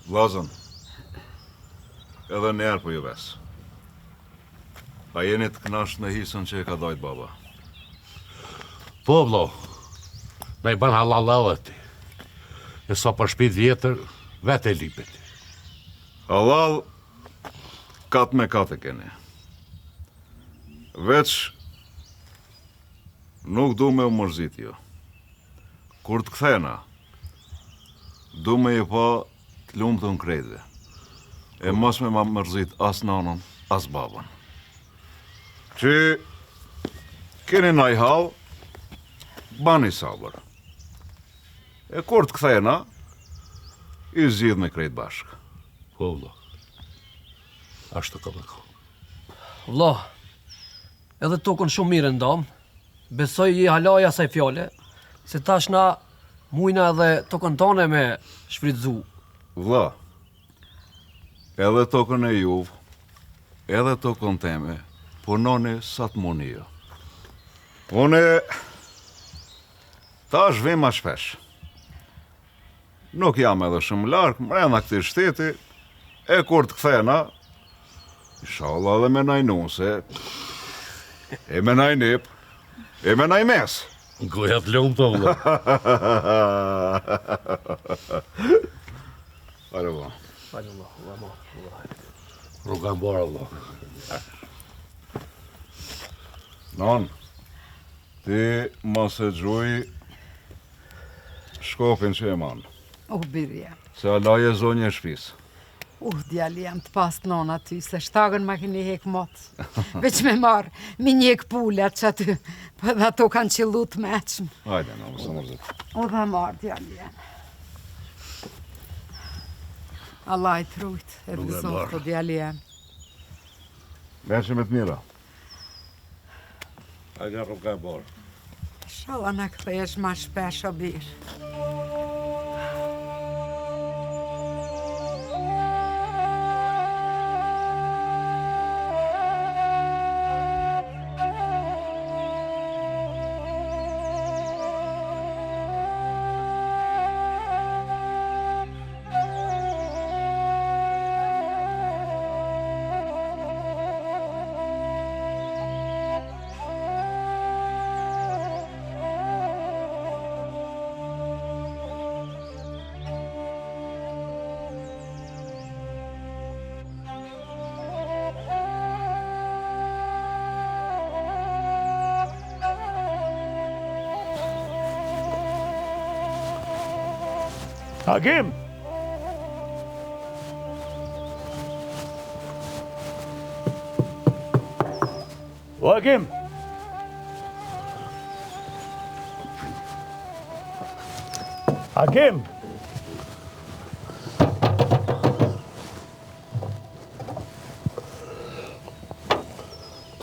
Vllazën, edhe njerë po ju ves. A jeni të knasht në hisën që e ka dajt baba? Po, vlo, me i ban halal ti. E sa për shpit vjetër, vete e lipit. Halal, kat me kat e keni. Veç, nuk du me u mërzit jo. Kur të kthena, du me ju pa të lumë të në krejtve. E mos me ma mërzit as nanën, as babën. Që keni naj hal, bani sabër. E kur të kthena, i zgjidh me krejt bashkë. Po, vlo, ashtu ka me ko. Vëlla, edhe tokën shumë mirë ndam, besoj i halaja saj fjale, se tash na mujna edhe tokën tone me shfrytzu. Vlla, edhe tokën e juv, edhe tokën teme, punoni sa të muni jo. Une, tash vim ma shpesh. Nuk jam edhe shumë larkë, mrena këti shteti, e kur të kthena, inshallah edhe me najnu, se e me najnip, e me najmes. Goja të lumë të, vlo. Hajde, vlla. Hajde, vëlla. Rrugan bara, vlo. Non, ti mos e gjuj shkopin që e manë, birja. se alaje zonje e shpis. Djali jam të pas nona ty, se shtagën ma keni hek motë. Veç me marë, mi njek pullat që aty, po dhe ato kanë qillu të meqmë. Hajde, no, mësë mërzit. O dhe marë, djali jam. Allah i trujt, e Rruga e vëzot, barë. po djali jam. Veqe me të mira. Hajde rrugan bara. Shala në këthesh ma shpesh o birë. Hakim! O Hakim! Hakim!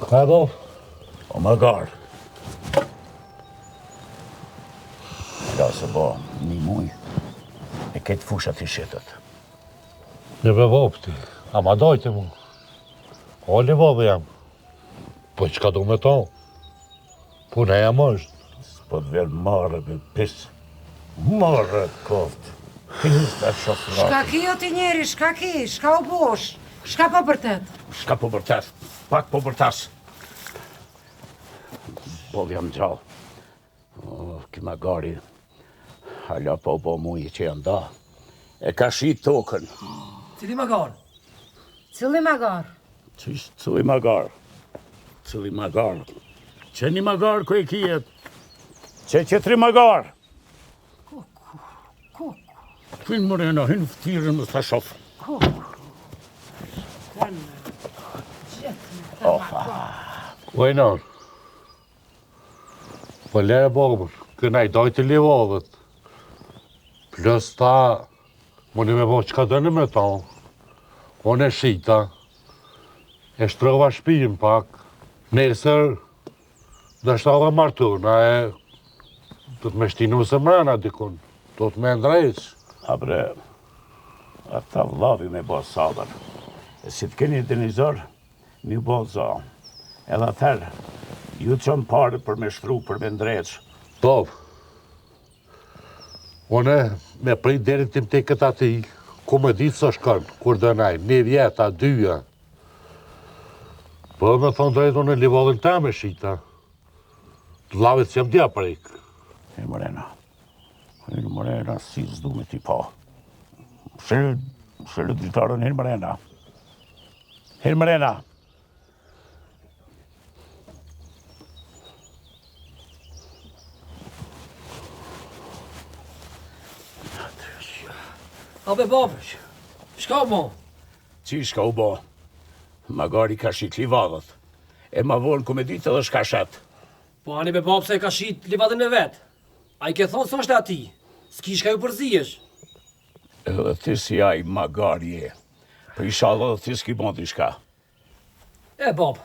Ka e bab? O më garë. Lasë bo, një muj, e këtë fushat i shetët. Një be bab ti, a ma dojte mu. O li babë jam. Po qka do me ta? Puna jam është. S'po të verë marrë për pisë. Marrë koftë. Pisë të shofrati. Shka ki o ti njeri, shka ki, shka u bosh, shka po bërtet? Shka po bërtas, pak po bërtas. Bol jam gjallë. O, kima gari, hala po bo mujë që janë da. E ka shi tokën. Cili magar? Cili magar? Qish, cili magar? Cili magar? Që një magar ku e kijet? Që qëtri magar? Koku. Finë Morena, hinë fëtirën më të shofë. Vajnar. Po lere babër, kënaj dojtë i livadhet. Plus ta, më me bo qka dënë me ta. Unë e shita. E shtrova shpijin pak. Nesër, dhe shtava martuna e do të me shtinu se mrena dikun. Do të me ndrejsh. A bre, ata vlavi me bo sadar. E si të keni denizor, mi bo za. Edhe atër, ju të qënë pare për me shtru, për me ndreq. Bob, unë me prit deri tim te këtë ati, ku me ditë së shkën, kur dënaj, 1 vjeta, 2. Po me thonë drejtë unë e livadhin ta me shita. Të lavit që jam dja prejk. Hinë Morena, si zdu me ti pa. Shërë dritarën, Hinë Morena. Hinë Morena. A be babë, shka u bo? Qi shka u bo? Magari ka shik livadhët. E ma vonë ku me ditë edhe shka shet. Po ani be babë se ka shit livadën e vetë. A i ke thonë së është ati, s'ki shka ju përziesh. Edhe ti si aj magari e. Për inshallah dhe ti s'ki bondi shka. E babë,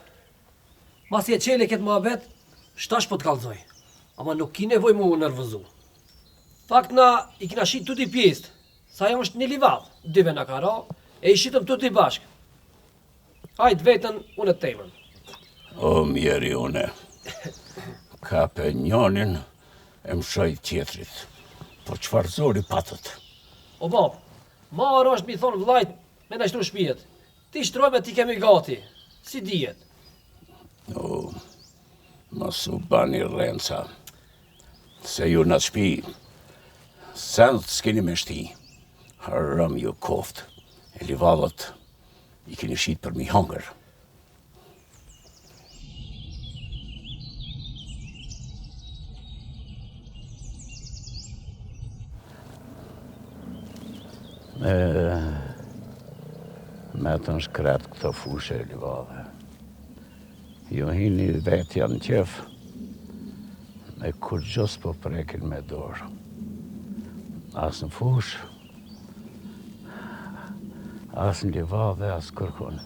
mas i e qele këtë mua vetë, shtash po të kalzoj. Ama nuk ki nevoj mu nërvëzu. Fakt na i kina shit tuti pjestë. Sa jam është një livad, 2 në kara, e i shitëm tuti bashkë. Hajtë vetën, unë të temën. O, mjeri une. Ka pe njonin, e më shoj tjetrit. Po qfar zori patët? O babë, ma arë është mi thonë vlajt me në shtru shpijet. Ti shtrojme ti kemi gati, si dijet. O, masu bani rrenca. Se ju në shpi, sendë s'keni me shti. Haram ju koft, e livadhët i keni shit për mi hangër. Me të në shkret këto fushe e livadhe. Jo hini vetja në qef, me kur gjës po prekin me dorë. As në fush, as në livadhe, as kërkon.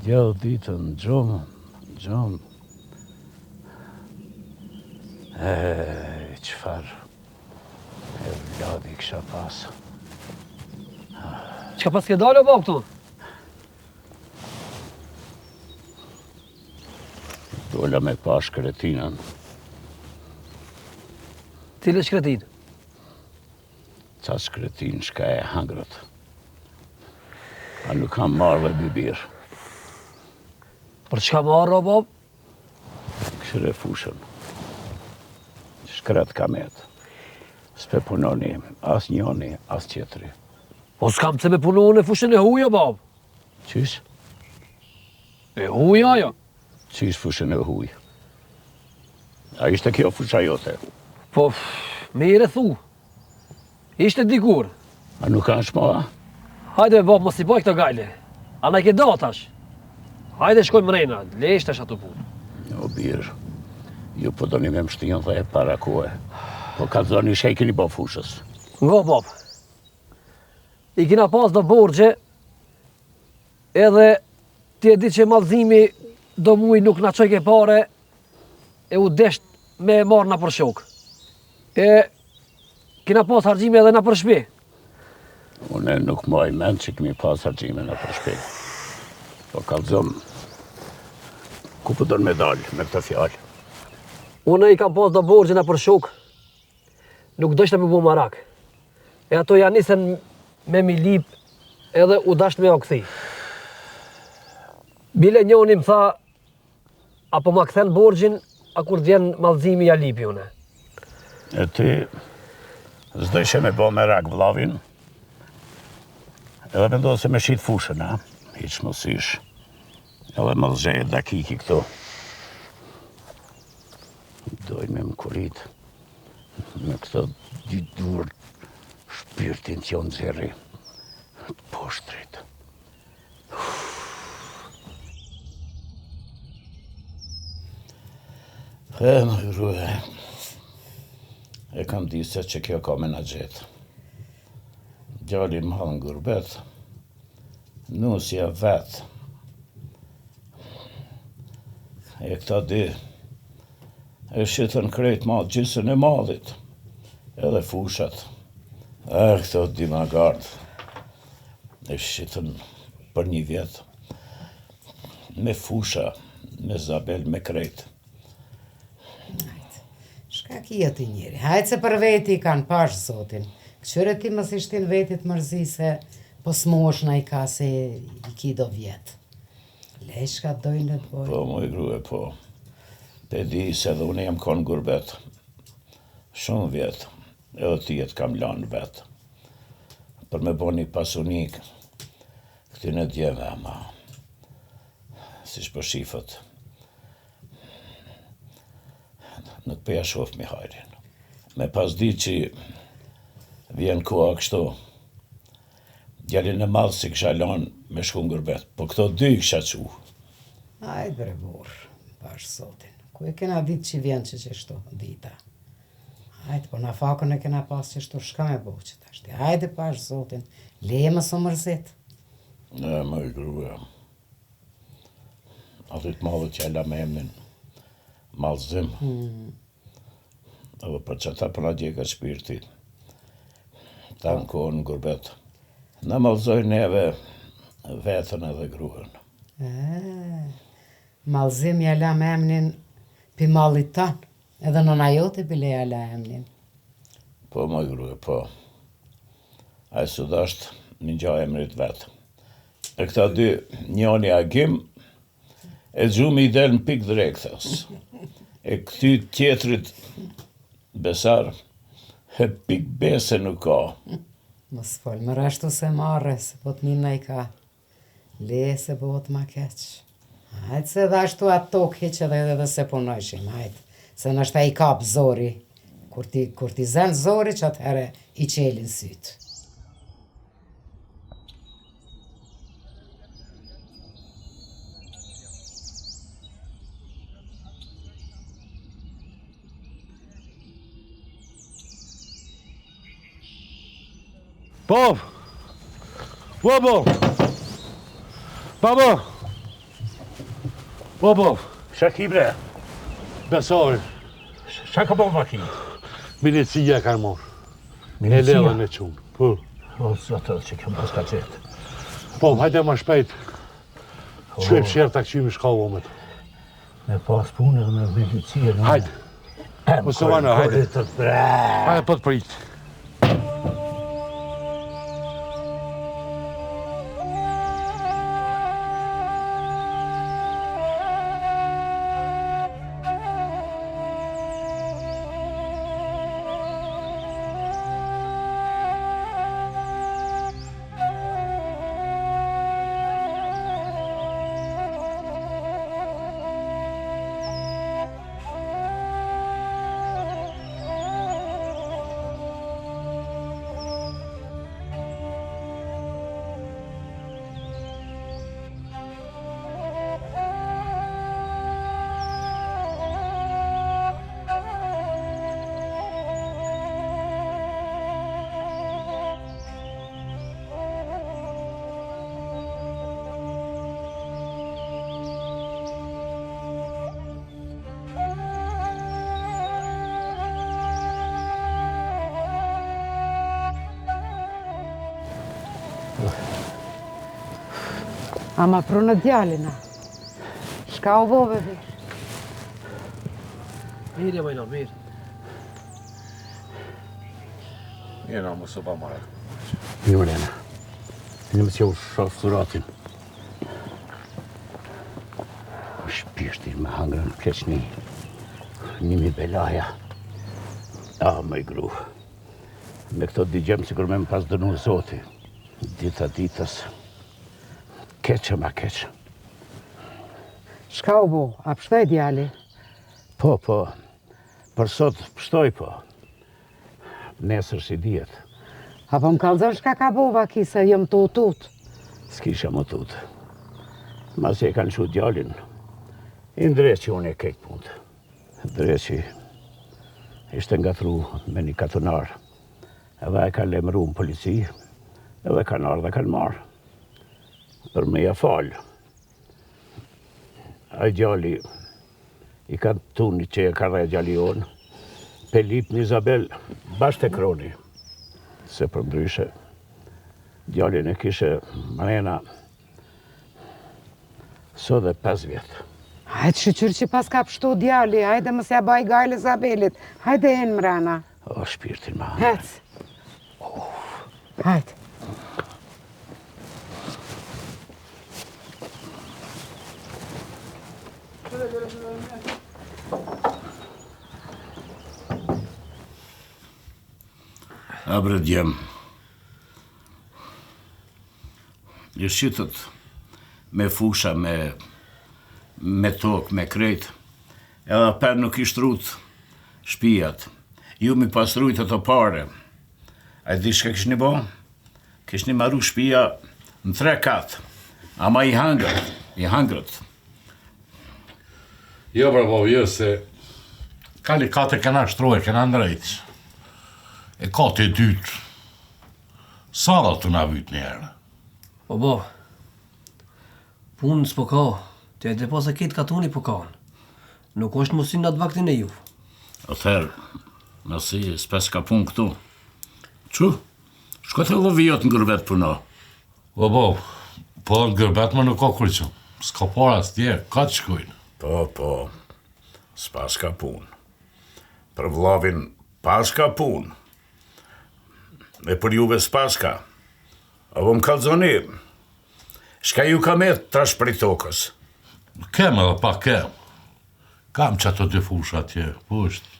Gjellë ditën gjumë. Qfar e vladi kësha pasë. Qka pas ke dalë o babë këtu? Dolla me pa shkretinën. Cile shkretin? Ca shkretin shka e hangrët. A nuk kam marrë dhe bibir. Për çka marrë o babë? Këshire fushën. Shkret kamet. S'pe punoni as njoni, as qetri. Po s'kam të me punu në fushën e huja, babë. Qysh? E huja, jo. Qysh fushën e huj? A ishte kjo fusha jote? Po, mire thu. Ishte dikur. A nuk kanë shmoa? Hajde bab, mos i baj këto gajle. A na ke do tash. Hajde shkojmë mrena, lesh tash ato punë. O birë, ju po doni me mështinë dhe e para kohë. Po ka zoni shejkin i bo fushës. Nga bab. I kina pas do borgje, edhe ti e di që mallëzimi do muj nuk na çoj ke pare, e u desht me e marrë na për shok. E kina pas harxime edhe na për shtëpi. Unë nuk moj mend që kemi pas harxime na për shtëpi. Po kallzom, ku po don me dalë me këtë fjalë? Unë i kam pas do borgje na për shok, nuk dështe me bu marak. E ato ja nisen me mi lip edhe u dasht me o këthi. Bile njoni më tha, apo ma kthen borgjin, a kur t'vjen mallëzimi ja lipi une. E ti, s'do ishe me bo me rak vllavin, edhe me ndonë se me shit fushën, a? Hiq mos ish. Edhe më zxejt dhe kiki këto. Doj me më kurit, me këto dy dur shpirtin që jonë zeri, poshtrit. Më gruhe, e kam di se që kjo ka menaxhet. Djali më halën gurbet, nusja vet. E këta dy, e shqitën krejt ma gjysën e madhit, edhe fushat. Këto dy magard, e shqitën për një vjet, me fusha, me zabel, me krejt. Shka kia ti njeri, hajtë se për veti i kanë pash zotin. Këqyre ti mës ishtin vetit mërzi se po smosh na i ka se i ki do vjetë. Le shka dojnë të bojnë. Po, moj grue, po. Pe di se dhe unë jam konë gurbet. Shumë vjetë, edhe ti jetë kam lanë vetë. Për me bo një pasunik, këti në djeve, ama, si shpo shifët. Nuk përja shof mi hajrin. Me pas di që vjen koha kështu, djalin e madhë si kësha lanë me shku në gurbet, po këto dy kësha qu. Hajtë bre burë, pash zotin. Ku e kena ditë që vjen që qështu, dita. Hajtë, po na fakën e kena pas qështu, shka me bo që tashti. Hajtë pash zotin, leje më së mërzit. Ne, më i grue. Atit madhë që ala me emnin mallëzim. Edhe për që ta përna djeka shpirti. Ta në kohën në gurbet. Në mallëzoj neve vetën edhe gruën. Mallëzim jala me emnin pi mallit tanë, edhe nëna jote bile jala emnin. Po, më grue, po. A i së dasht një gja emrit vetë. E këta dy, njoni agim, e gjumi i del në pik drektës. E këty tjetrit besar, e pik bese nuk ka. Mos fol, më rashtu se marre, se po t'nina i ka. Le se bëhet ma keq. Hajtë se dhe ashtu atë tokë hiq edhe se punojshim, hajtë. Se nështë i kap zori. Kur ti zen zori që atëhere i qelin sytë. Bob! Bobo! Baba! Bobo! Shaki bre, Besori, shaka bo maki? milicia kanë morë. E Milicia? levën e qunë. Po, O, zotë që kjo mos ka qetë. Bob, hajde ma shpejt. Shkoj fshirë ta këqymi shkallomët. Me pas punë dhe me milicia. Hajde. Mos të vana, hajde. Hajde, po të prit. Ama prunë djalina. Shka u bove vi? Mirë, vajna, mirë. Jena më së pa marrë. Një Lena. Në më që u shofë suratin. Shpirtin me hangrën pleçni. Nimi belaja. Më i gru. Me këto digjem si kur me më pas dënu zoti. Dita ditës. Keqë ma keqë. Shka u bo? A pështoj djali? Po. Për sot pështoj po. Nesër si djetë. Apo më kalzon shka ka bova ki se jëm të utut? S'kisha më tut. Mas e kanë shu djalin. I ndreqi unë e kejt punt. Ndreqi ishte ngatru me një katunar. Edhe e ka lemru në polici. Edhe kanë ardhe kanë marë. Për me ja falë. A djali i ka tuni që e ka rre djali jonë. Pelip në Izabel bashkë të kroni. Se për ndryshe, djalin e kishe mrena sot dhe 5 vjetë. Hajde shqyqyr që pas ka pështu djali, hajde më se baj gajle Zabelit, hajde e në mrena. O, shpirtin ma. Hec. Hajde. Abre djem. I shqitët me fusha, me tokë, me krejt. Edhe per nuk ishtë rut shpijat. Ju mi pasrujt ato pare. A di shka kishni bo? Kishni maru shpija në 3 katë. Ama i hangrët. Jo, bravo, jo, se kali kate kena shtrojë, kena ndrejtë. E kate e dytë. Sara të na vyt njerë. Po, bo. Punë s'po ka. Të e posa ketë katuni po kanë. Nuk është mësin në atë vaktin e ju. Atëherë, nësi s'pes ka punë këtu. Që? Shko të lovijot në gërbet puna. Po, në gërbet më nuk ka kërqëm. S'ka para s'tje, ka të shkojnë. Po, s'pas ka punë. Për vlavin pas ka punë. E për juve s'pas ka. Apo më kalzoni, shka ju ka me trash prej tokës? Kem edhe pa kem. Kam që ato 2 fusha atje, po është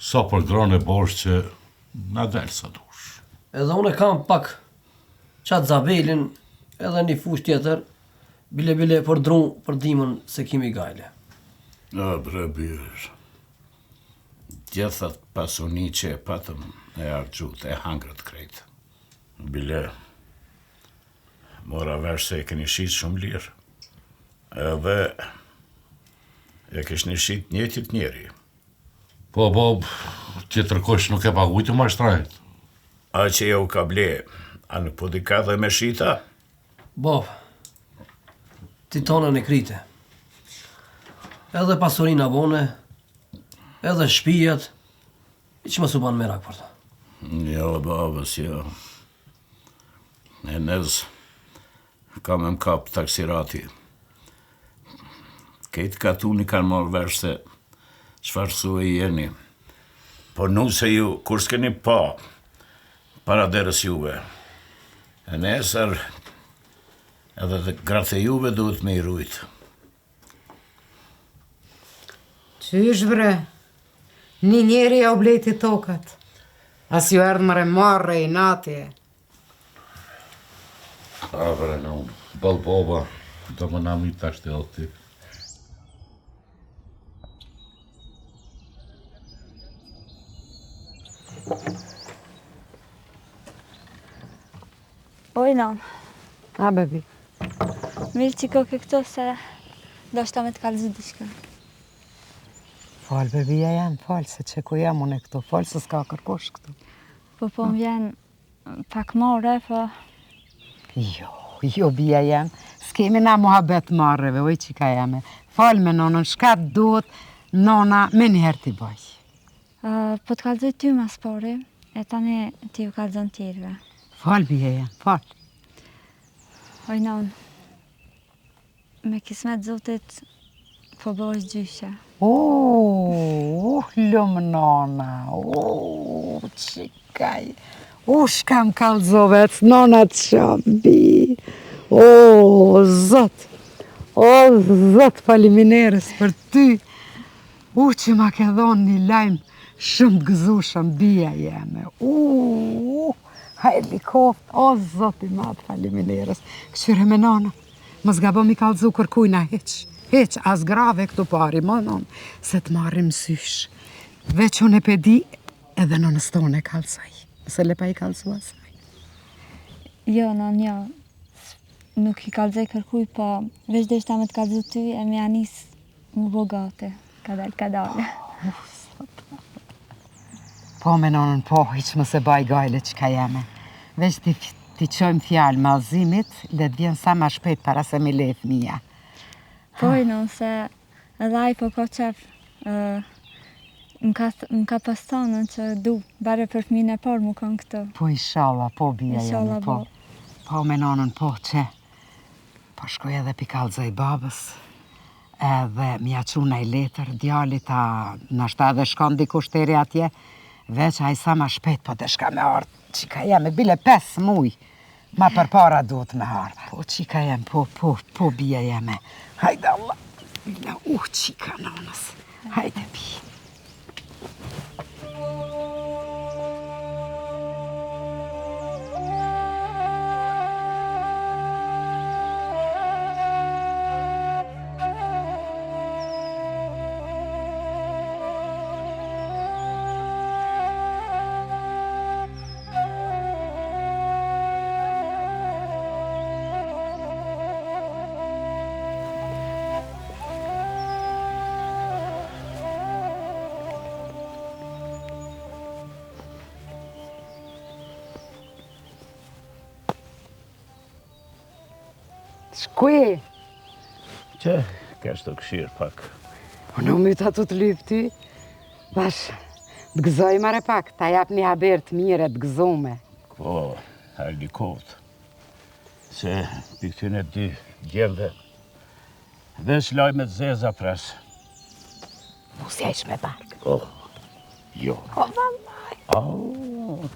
sa për gronë e bosh që na delë sa dush. Edhe unë kam pak qatë Zabelin edhe një fush tjetër, bile për drunë për dimën se kimi gajle. O, bre birë. Gjethat pasoni që e patëm e argjut, e hangrët krejt. Bile, mora vesh se e keni shit shumë lirë. Edhe e kishni shit njëtit njeri. Po, tjetër kosh nuk e pagujtë ma shtrajt. A që jo ka ble, a nuk po di ka dhe me shita? Bo, ti tonën e krite. Edhe pasurina bone, edhe shpijat, i që më su banë merak për ta. Jo, babës, jo. E nëz, kam e m'kap taksirati. Kejtë katuni kanë marrë vesh se qfar su e jeni. Po nu se ju, kur s'keni pa, para derës juve. E nesër, edhe dhe gratë e juve duhet me i rujtë. Qysh bre? Një njeri ja u blejti tokat. As ju erdhë mëre marre i natje. A, bre, në unë, balboba, do më nami të ashtë e alti. Oj, non. A, bebi. Mirë që koke këto se do shta me të kalëzë dishka. Falë, bebija jam, falë, se që ku jam unë e këtu, falë, se s'ka kërkosh këtu. Po më vjen pak more, po... Jo, bia jam, s'kemi na muhabet marreve, oj që ka jame. Falë me nonën, shka duhet nona me njëherë t'i baj. Po të kalëzoj ty mas pori, e tani ti ju kalëzon tjerve. Falë, bia jam, falë. Hojnon, me kismet zotit po bësh gjyshe. Lumë nona, qikaj. Shkam kalzovec, nona të shabi. Zot, zot faliminderes për ty. Që ma ke dhonë një lajmë shumë të gëzushëm bia jeme. Hajli koft, zot i madh faliminderes. Këqyre me nona, më zgabo mi kalzu kërkujna heq, as grave këtu pari, më non, se të marrim sysh. Veç unë e pedi, edhe nonës tone kalzaj. Se le pa i kalzu asaj. Jo, non, jo. Nuk i kalzaj kërkuj, po veç dhe ishta me të kalzu ty, e me janis mu bogate. Kadale. Po me nonën po, hiq më se baj gajle që ka jeme. Veç ti qojmë fjalë malzimit, dhe të vjen sa ma shpejt para se me le fëmija. Po i non, se edhe aj po ko qef, më ka pas tonën që du, bare për fëmin e por mu kanë këtë. Po inshallah, po bia jeme, po. Po me nonën po që, po shkoj edhe pikallëzaj babës, edhe mja quna i letër, djalit a nashta edhe shkon dikush teri atje, veç a i sa ma shpejt, po të shka me ardhë, qika jeme, bile 5 muj, ma për para duhet me ardhë. Po qika jeme, po bia jeme, hajde Allah, bila qika nonës, hajde bia. Shkui? Që, kesh të këshirë pak. Unë myta të të lypë ty. Bash, të gëzoj mare pak, ta jap një haber të mire të gëzume. Po, hajli kohët. Se piktin e dy gjemve, veç lajme të zeza pres. Mos ja ish me bark. Jo. O, vallaj.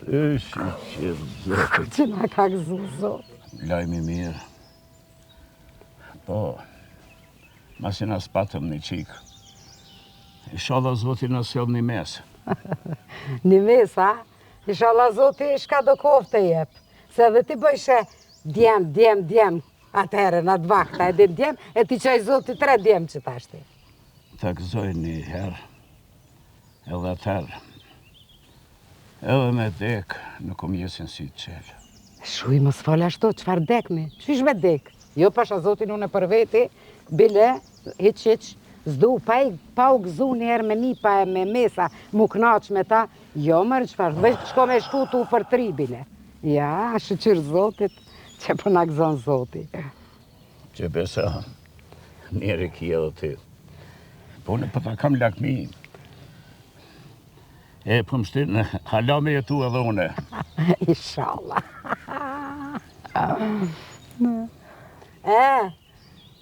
Është që zëtë. Që na ka gëzu, zot. Lajmi mirë. Po, masi na spatëm një qikë. Inshallah Zoti na sjell një mes. Një mes, a? Inshallah Zoti shka do kohë të jep. Se edhe ti bëjshe djem, atëherë në atë vakta, edhe djem, e ti qaj Zoti 3 djem që tashti. Ta gëzoj një herë, edhe atëherë. Edhe me dek, nuk kom jesin si të qelë. Shuj, mos fol ashtu, qfar dekmi? Qysh me dek? Jo pasha Zotin unë për veti, bile, hiq, zdu, pa u gëzu njerë me nipa e me mesa, mu knaq me ta, jo mërë qfar, veç shko me shtutu për 3 bile. Ja, shëqyrë Zotit, që për na gëzon Zoti. Që besa, njerë ki edhe ti. Po në përta kam lakmi. E për më shtinë, hala me jetu edhe une. Inshallah.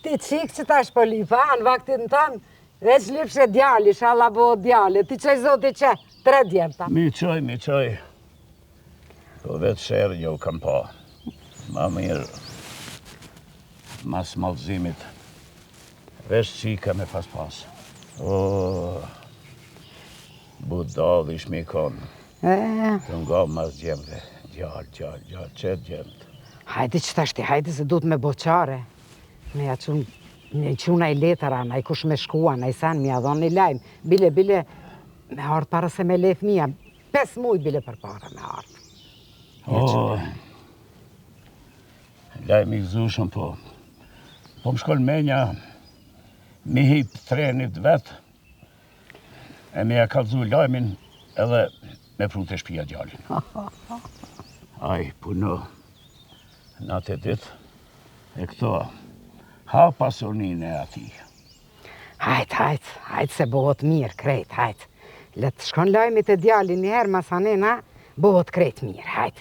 Ti qikë që ta shpolipa, në vaktin tonë, veç lypshe djali, inshallah bo djali. Ti qaj Zoti që, 3 djemta. Mi qoj. Po vetë shërë jo kam pa. Ma mirë, mas malzimit, veç qika me pas. Budalë ish mi konë. Të nga mas gjemve, gjallë, qëtë gjemët. Hajde që tashti, hajde se du të me boqare. Me ja quna i letara, na i kush me shkua, na i san, mi adhon një lajmë. Bile, me ardhë para se me lef mija. 5 muj bile për para me ardhë. Lajmë i gëzushëm po. Po më shkoll menja, mi hip trenit vetë, e me ja kalzu lajmin edhe me pru të shpia gjallin. Aj, puno, në atë ditë, e këto, ha pasonin e ati. Hajt se bëhot mirë, krejt, hajt. Letë shkon lajmit e djali njëherë, masanena, bëhot krejt mirë, hajt.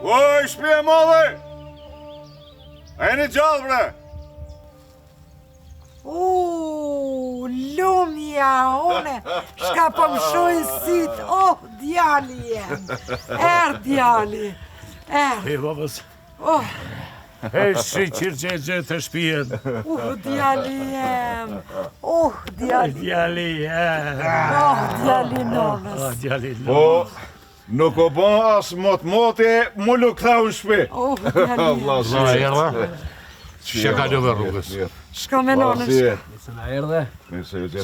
Oj, shpi e madhe! A jeni gjallë, bre? Lumja, one, shka po më shojnë sit, djali jem, djali, E, babës. E, shqyqir që e gjë të shpijen. Djali jem, djali, Djali, djali nonës. Djali, Po, nuk o bon as moti, mullu këtha u shpi. Djali jem, Që ka lëve rrugës? shka me nonën, Se na erdhe.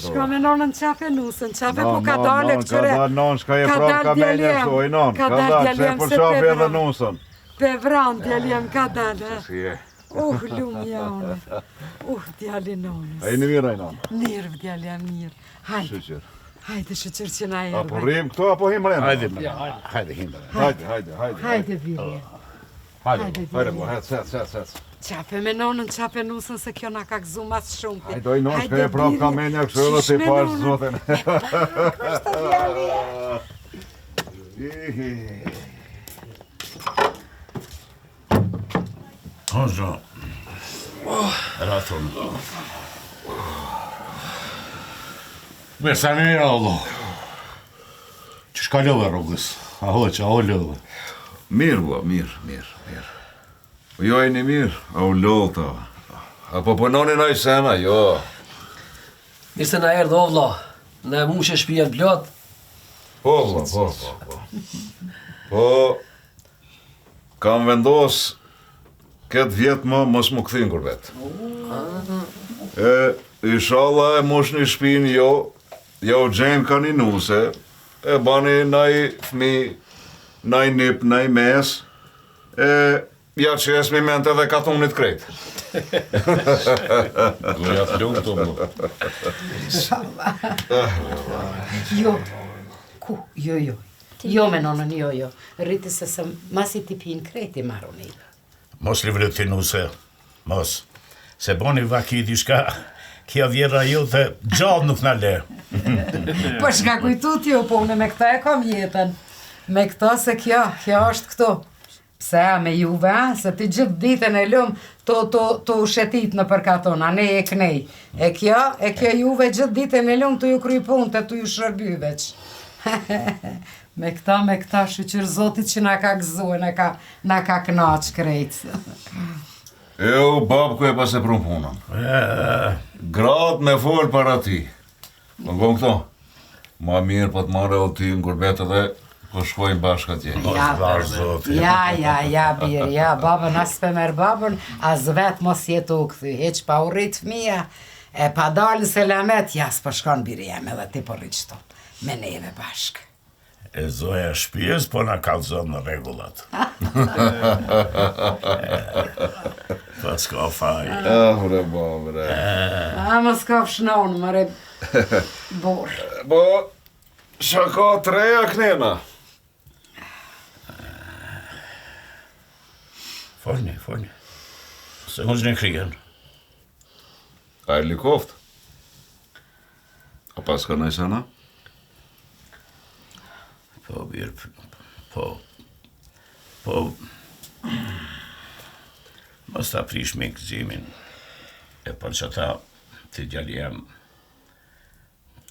shka me nonën qafe nusën, qafe po ka dale këqyre. Ka dal non, shka je Ka prap dal ka menje djeljem. shoj, non. Ka Ka dal dal, që e djeljem për se qafi edhe pevran. nusën. Pevran djali jem ka dale. Si je. Lumja one, djali nonës. A jeni mirë, ajnon? Mirë, djali jem mirë. Hajde, Shqyqir. hajde shqyqir që na Apo erdhe. rrim këto, apo him rrenda? Hajde, hindë. Hajde, Vili. Hajde, mo, hec. Qape me nonën, qape nusën se kjo na ka gëzu mas shumë. Hajde, oj, non, shka je prap ka menja kështu edhe ti pash zotin. Hoxha. Raton. Mirë, sa një Allah. Që shka lëve rrugës? Aho, që aho lëve. Mirë, bo, mirë. Jo e një mirë, a u lota. Apo punoni na i sena, jo. Mirë se na erdhe o vlla. Ne mushe shpijen plot. Po. Po, kam vendos këtë vjetë më mos më këthin kurbet. Inshallah e mosh një shpin jo gjenë ka një nuse, e bani naj fmi, naj nip, naj mes, ja që esmi mente dhe katunit krejt. Ja të lumë të më. Jo, ku, jo. Jo me nonën, jo. Rriti se masi ti pin kreti maroni. Mos livret të nuse. Mos. Se boni vaki dishka, kja vjera ju të gjallë nuk në le. Po shka kujtu t'ju, po unë me këta e kam jetën. Me këta se kjo është këtu. Pse, me juve, se ti gjithë ditën e lumë të ushetit në përkatona, ne e knej. E kjo juve gjithë ditën e lumë të ju kry punë, të ju shërby veç. Me këta shqyqyr zotit që na ka gëzue, na ka knaq krejt. Babku e pas e prum punën. Gratë me folë para ti. Më ngon këto? Ma mirë po të marrë o ti në kurbet edhe po shkojnë bashkë atje. Ja, birë, ja, babën as pe merë babën, as vetë mos jetu u këthy, heq pa u rritë fmija, e pa dalë se lamet, ja s'po shkon birë jem edhe ti po rritë qëto, me neve bashkë. E zoja shpijes, po na kalzon në regullat. Pa s'ka faj. Bre, bre. Më s'ka fshnonë, mëre borë. Po, shaka treja knena. Folni. Se unë në kryen. A e likoft? A pas ka najsana? Po, birë, po, mos ta prish me gëzimin, e për që ta të gjali jam,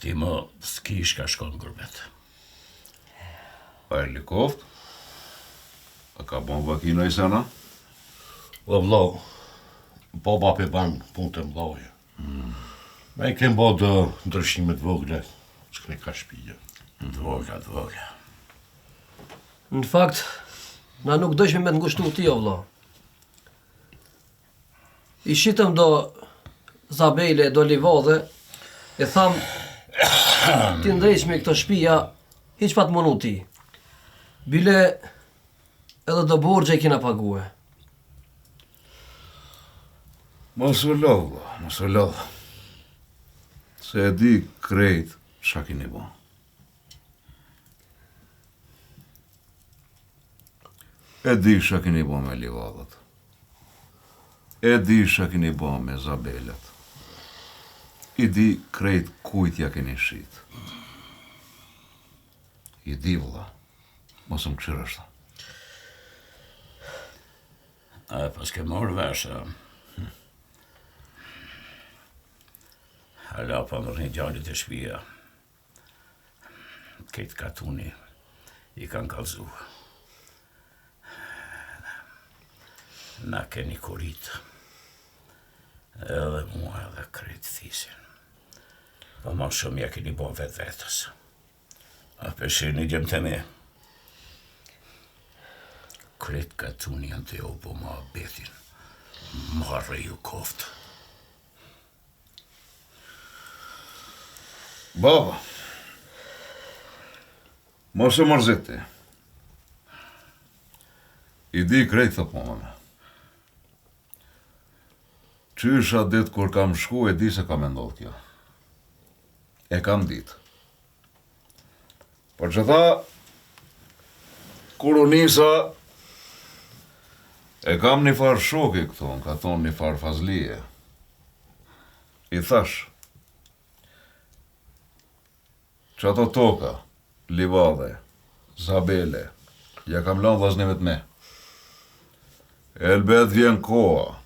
ti më s'kish ka shkon gurbet. A e likoft? A ka bon vaki najsana? O vlau, po bapi banë punë të mlauje. Me i kem bod ndryshimet vogle, s'kne ka shpije. Dvogla. Në fakt, na nuk dëshme me të ngushtu ti o vlla. I shitëm do Zabejle, do Livadhe, e tham, ti ndrejsh me këto shpija, hiq pa të mënu ti. Bile edhe do borgje i kina pague. Mos u lodh. Se e di krejt qa kini bo. E di qa kini bo me Livadhat. E di qa kini bo me Zabelat. I di krejt kujtja kini shit. I di vëlla. Mos më këshirë është. A pas ke morë vesh, hala pa më rrnjë gjallit e shpia. Këtë katuni i kanë kalzu. Na keni kurit. Edhe mua edhe krejt fisin. Po ma shumë ja keni bo vetë vetës. A peshin i gjemë të me. Krejt katuni janë të jo po ma betin. Marre ju koftë. Baba, mos e mërziti. I di krejt të punën. Qysha ditë kur kam shku e di se kam ndodhë kjo. E kam ditë. Por që tha, kur u nisa, e kam një farë shoki këtu, ka thonë një farë fazlije. I thash, që ato toka, livadhe, zabele, ja kam lanë vllaznive të me. Elbet vjen koha,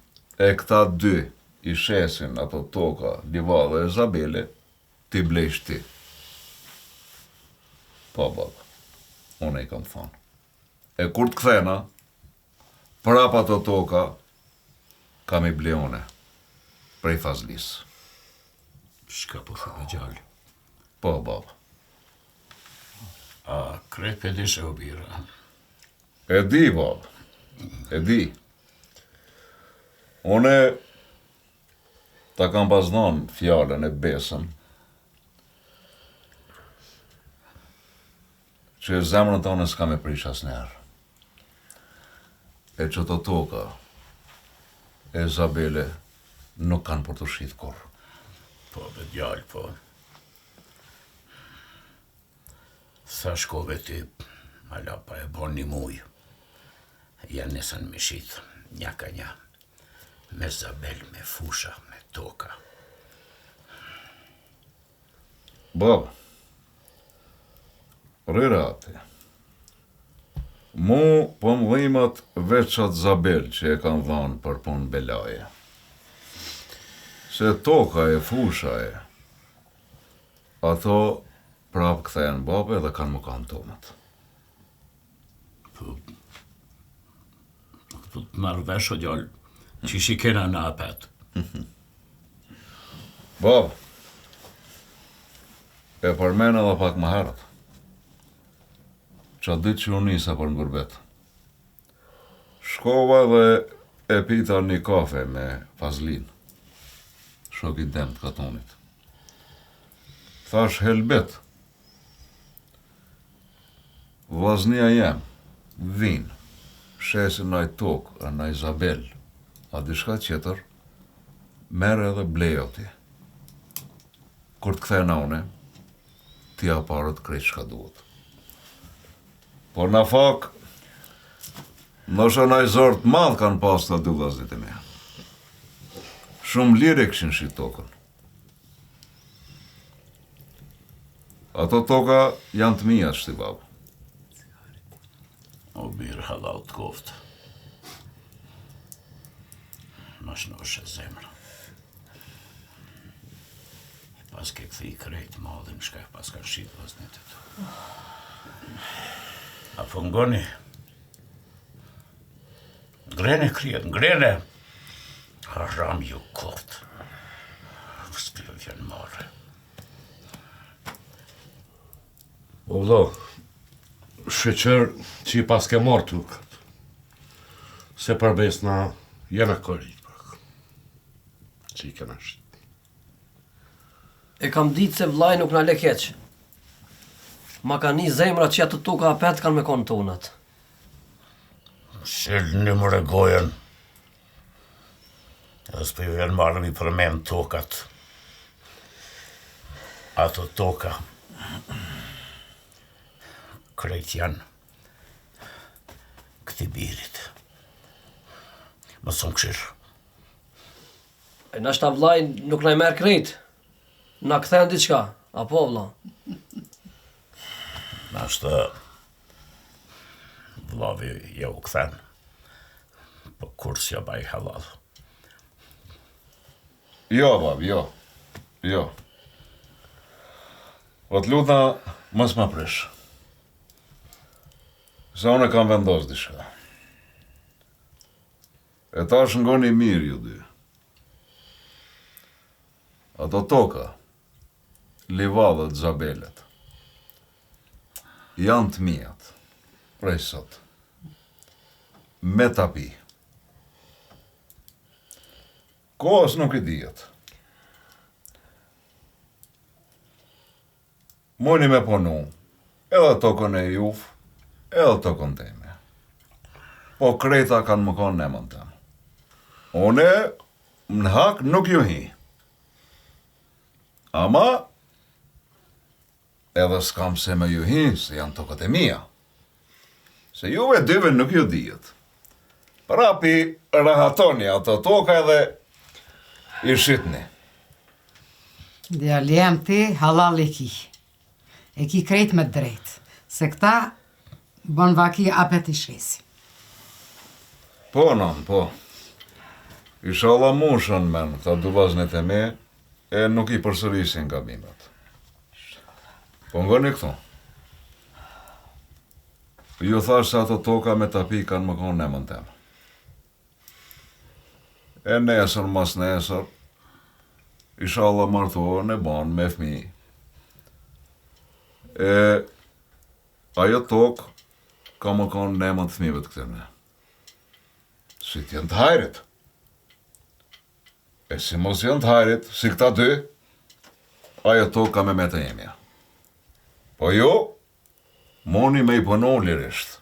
e këta dy i shesin ato toka, livadhe e zabele, ti blejsh ti. Po, baba, unë i kam thonë. E kur të kthena, prap ato toka, kam i ble une, prej fazlisë. Shka po thëve gjallë? Po, baba. A krejt për dishe u bira? E di, baba, e di. Une ta kam baznon fjallën e besën, që zemrën tonë s'ka me prish asnjëherë. E që të toka e Zabele nuk kanë për të shit kur. Po, be djallë, po. Sa shkove ty, hala pa e bon një muj. Janë nesën me shit, një ka një. Me Zabel, me fusha, me toka. Baba, rrëra ati. Mu po më dhimat veçat Zabel që e kanë dhanë për punë belaje. Se toka e fusha e, ato prap kthehen babe dhe kanë më kanë tonët. Po të marrë vesh o gjallë, që shi kena në apet. Baba, e përmena dhe pak më herët. Qa ditë që unë nisa për ngurbet. Shkova dhe e pita një kafe me Fazlin, shokit dem të katonit. Thash helbet, vllaznia jem, vin, shesin naj tokë, a naj Zabel, a dishka tjetër, merë edhe blejo ti. Kur të kthena une, ti aparët krejt shka duhet. Por në fak, nësha naj zort madh kanë pas të dy vllaznit e me. Shumë lirë e këshin shit tokën. Ato toka janë të mija, shti babë. O birë halal të koftë. Më shnoshe zemra. Pas ke këthi krejt madhin, shka pas ka shqit vllaznit e tu. A fungoni? Ngrene krijet, ngrene! Haram ju koftë. S'pjo vjen marre. O vdo, sheqer që i pas ke marrë tukat, se përbes na jena korit pak, që i kena shqit. E kam ditë se vllai nuk na le keq. Ma ka një zemra që atë tuka apet kanë me konë tonat. Shëllë një më regojen. E s'pjo vjen marre mi përmen tokat. Ato toka. Krejt janë këti birit. Më son këshirë. E nashta vllai nuk na i merr krejt. Na kthen diçka, apo vlla? Nashtë vllavi ja u kthen. Po kur s'ja baj halal. Jo, bab, jo. Jo. O të luta, mos ma prish. Se unë e kam vendos dishka. E tash ngoni mirë ju dy. Ato toka, livallet, zabelet, janë të mijat, prej sot. Me tapi. Kohës nuk I dijet. Moni me punu, edhe tokën e juf, edhe tokën teme. Po kreta kanë më konë nemën tem. Une, në hak nuk ju hi. Ama, edhe s'kam se me ju hi, se janë tokët e mia. Se juve dyve nuk ju dijet. Prapi rahatoni ato toka edhe I shitni. Djalem ti halal e ki. E ki krejt me drejt. Se këta bon vaki apet I shesi. Po, non, po. Inshallah mushën men, këta du vaznet e me, e nuk I përsërisin gabimet. Po ngoni këto. Ju thash se ato toka me tapi kanë më konë nemën temë. E nesër, mas nesër, inshallah martohen e ban me fmi. E ajo tokë ka më konë nemën të fmive të këtëne. Si t'jen të hajrit. E si mos janë të hajrit, si këta dy, ajo tokë ka me të jemja. Po jo, moni me I punu lirisht.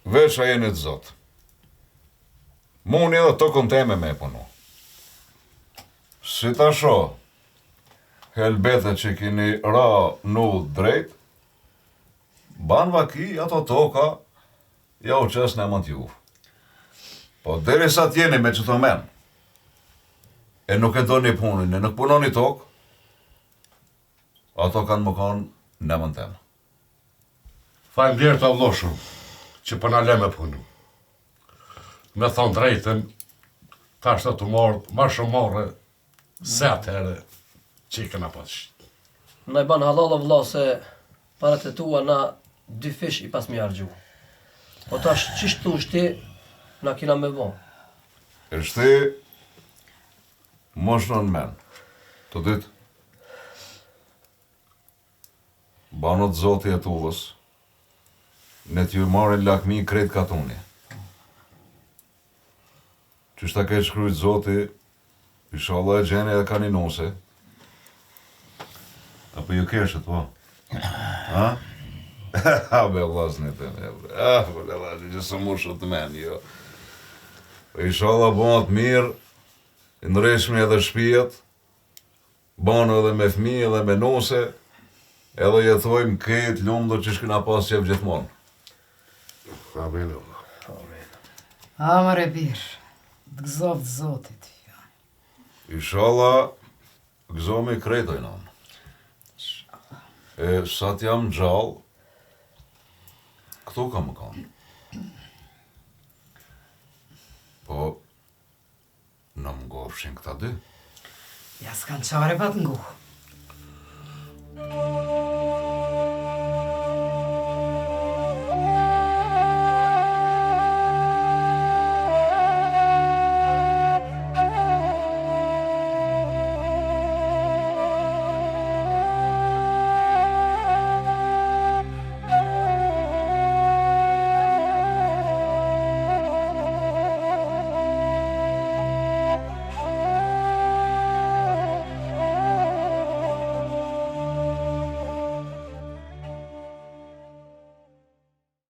Veç a jeni të zotë. Moni edhe tokën teme me punu. Si ta sho, helbete që kini ra nu drejt, ban vaki ato toka, ja u qes në mund ju. Po deri sa t'jeni me që të men, e nuk e do një punin, e nuk punoni tokë, ato kanë më kanë në mund temë. Faleminderit Allah shumë, që po na lë me punu. Me thonë drejtën, tash të të marrë, ma shumë marrë, se atëherë që I këna pasë. Na I ban halal o vlla se parat e tua na 2 fish I pas mi argju. Po tash çish thush ti na kina me bon. E shti, mosh në men, të dytë, banot zoti e tullës, ne t'ju marrin lakmi krejt katuni. Qështa ke shkrujt zoti, inshallah e gjeni edhe kaninose. Apo ju keshët, po? Ha? Ha, be vlasnit e me, bre. Ah, be vlasnit, që së mushët të men, jo. Po inshallah bëhat mirë, ndreshmi edhe shpijet, banu edhe me fmi edhe me nose, edhe jetojmë këtë lumë do që shkina pas qef gjithmonë. Amen. Amër e birë, të gëzovë zotit. Inshallah, gëzomi kretojnë anë. E sa t'jam gjallë, këtu ka më kanë. Po, në më ngofshin këta dy. Ja s'kan qare pat nguh.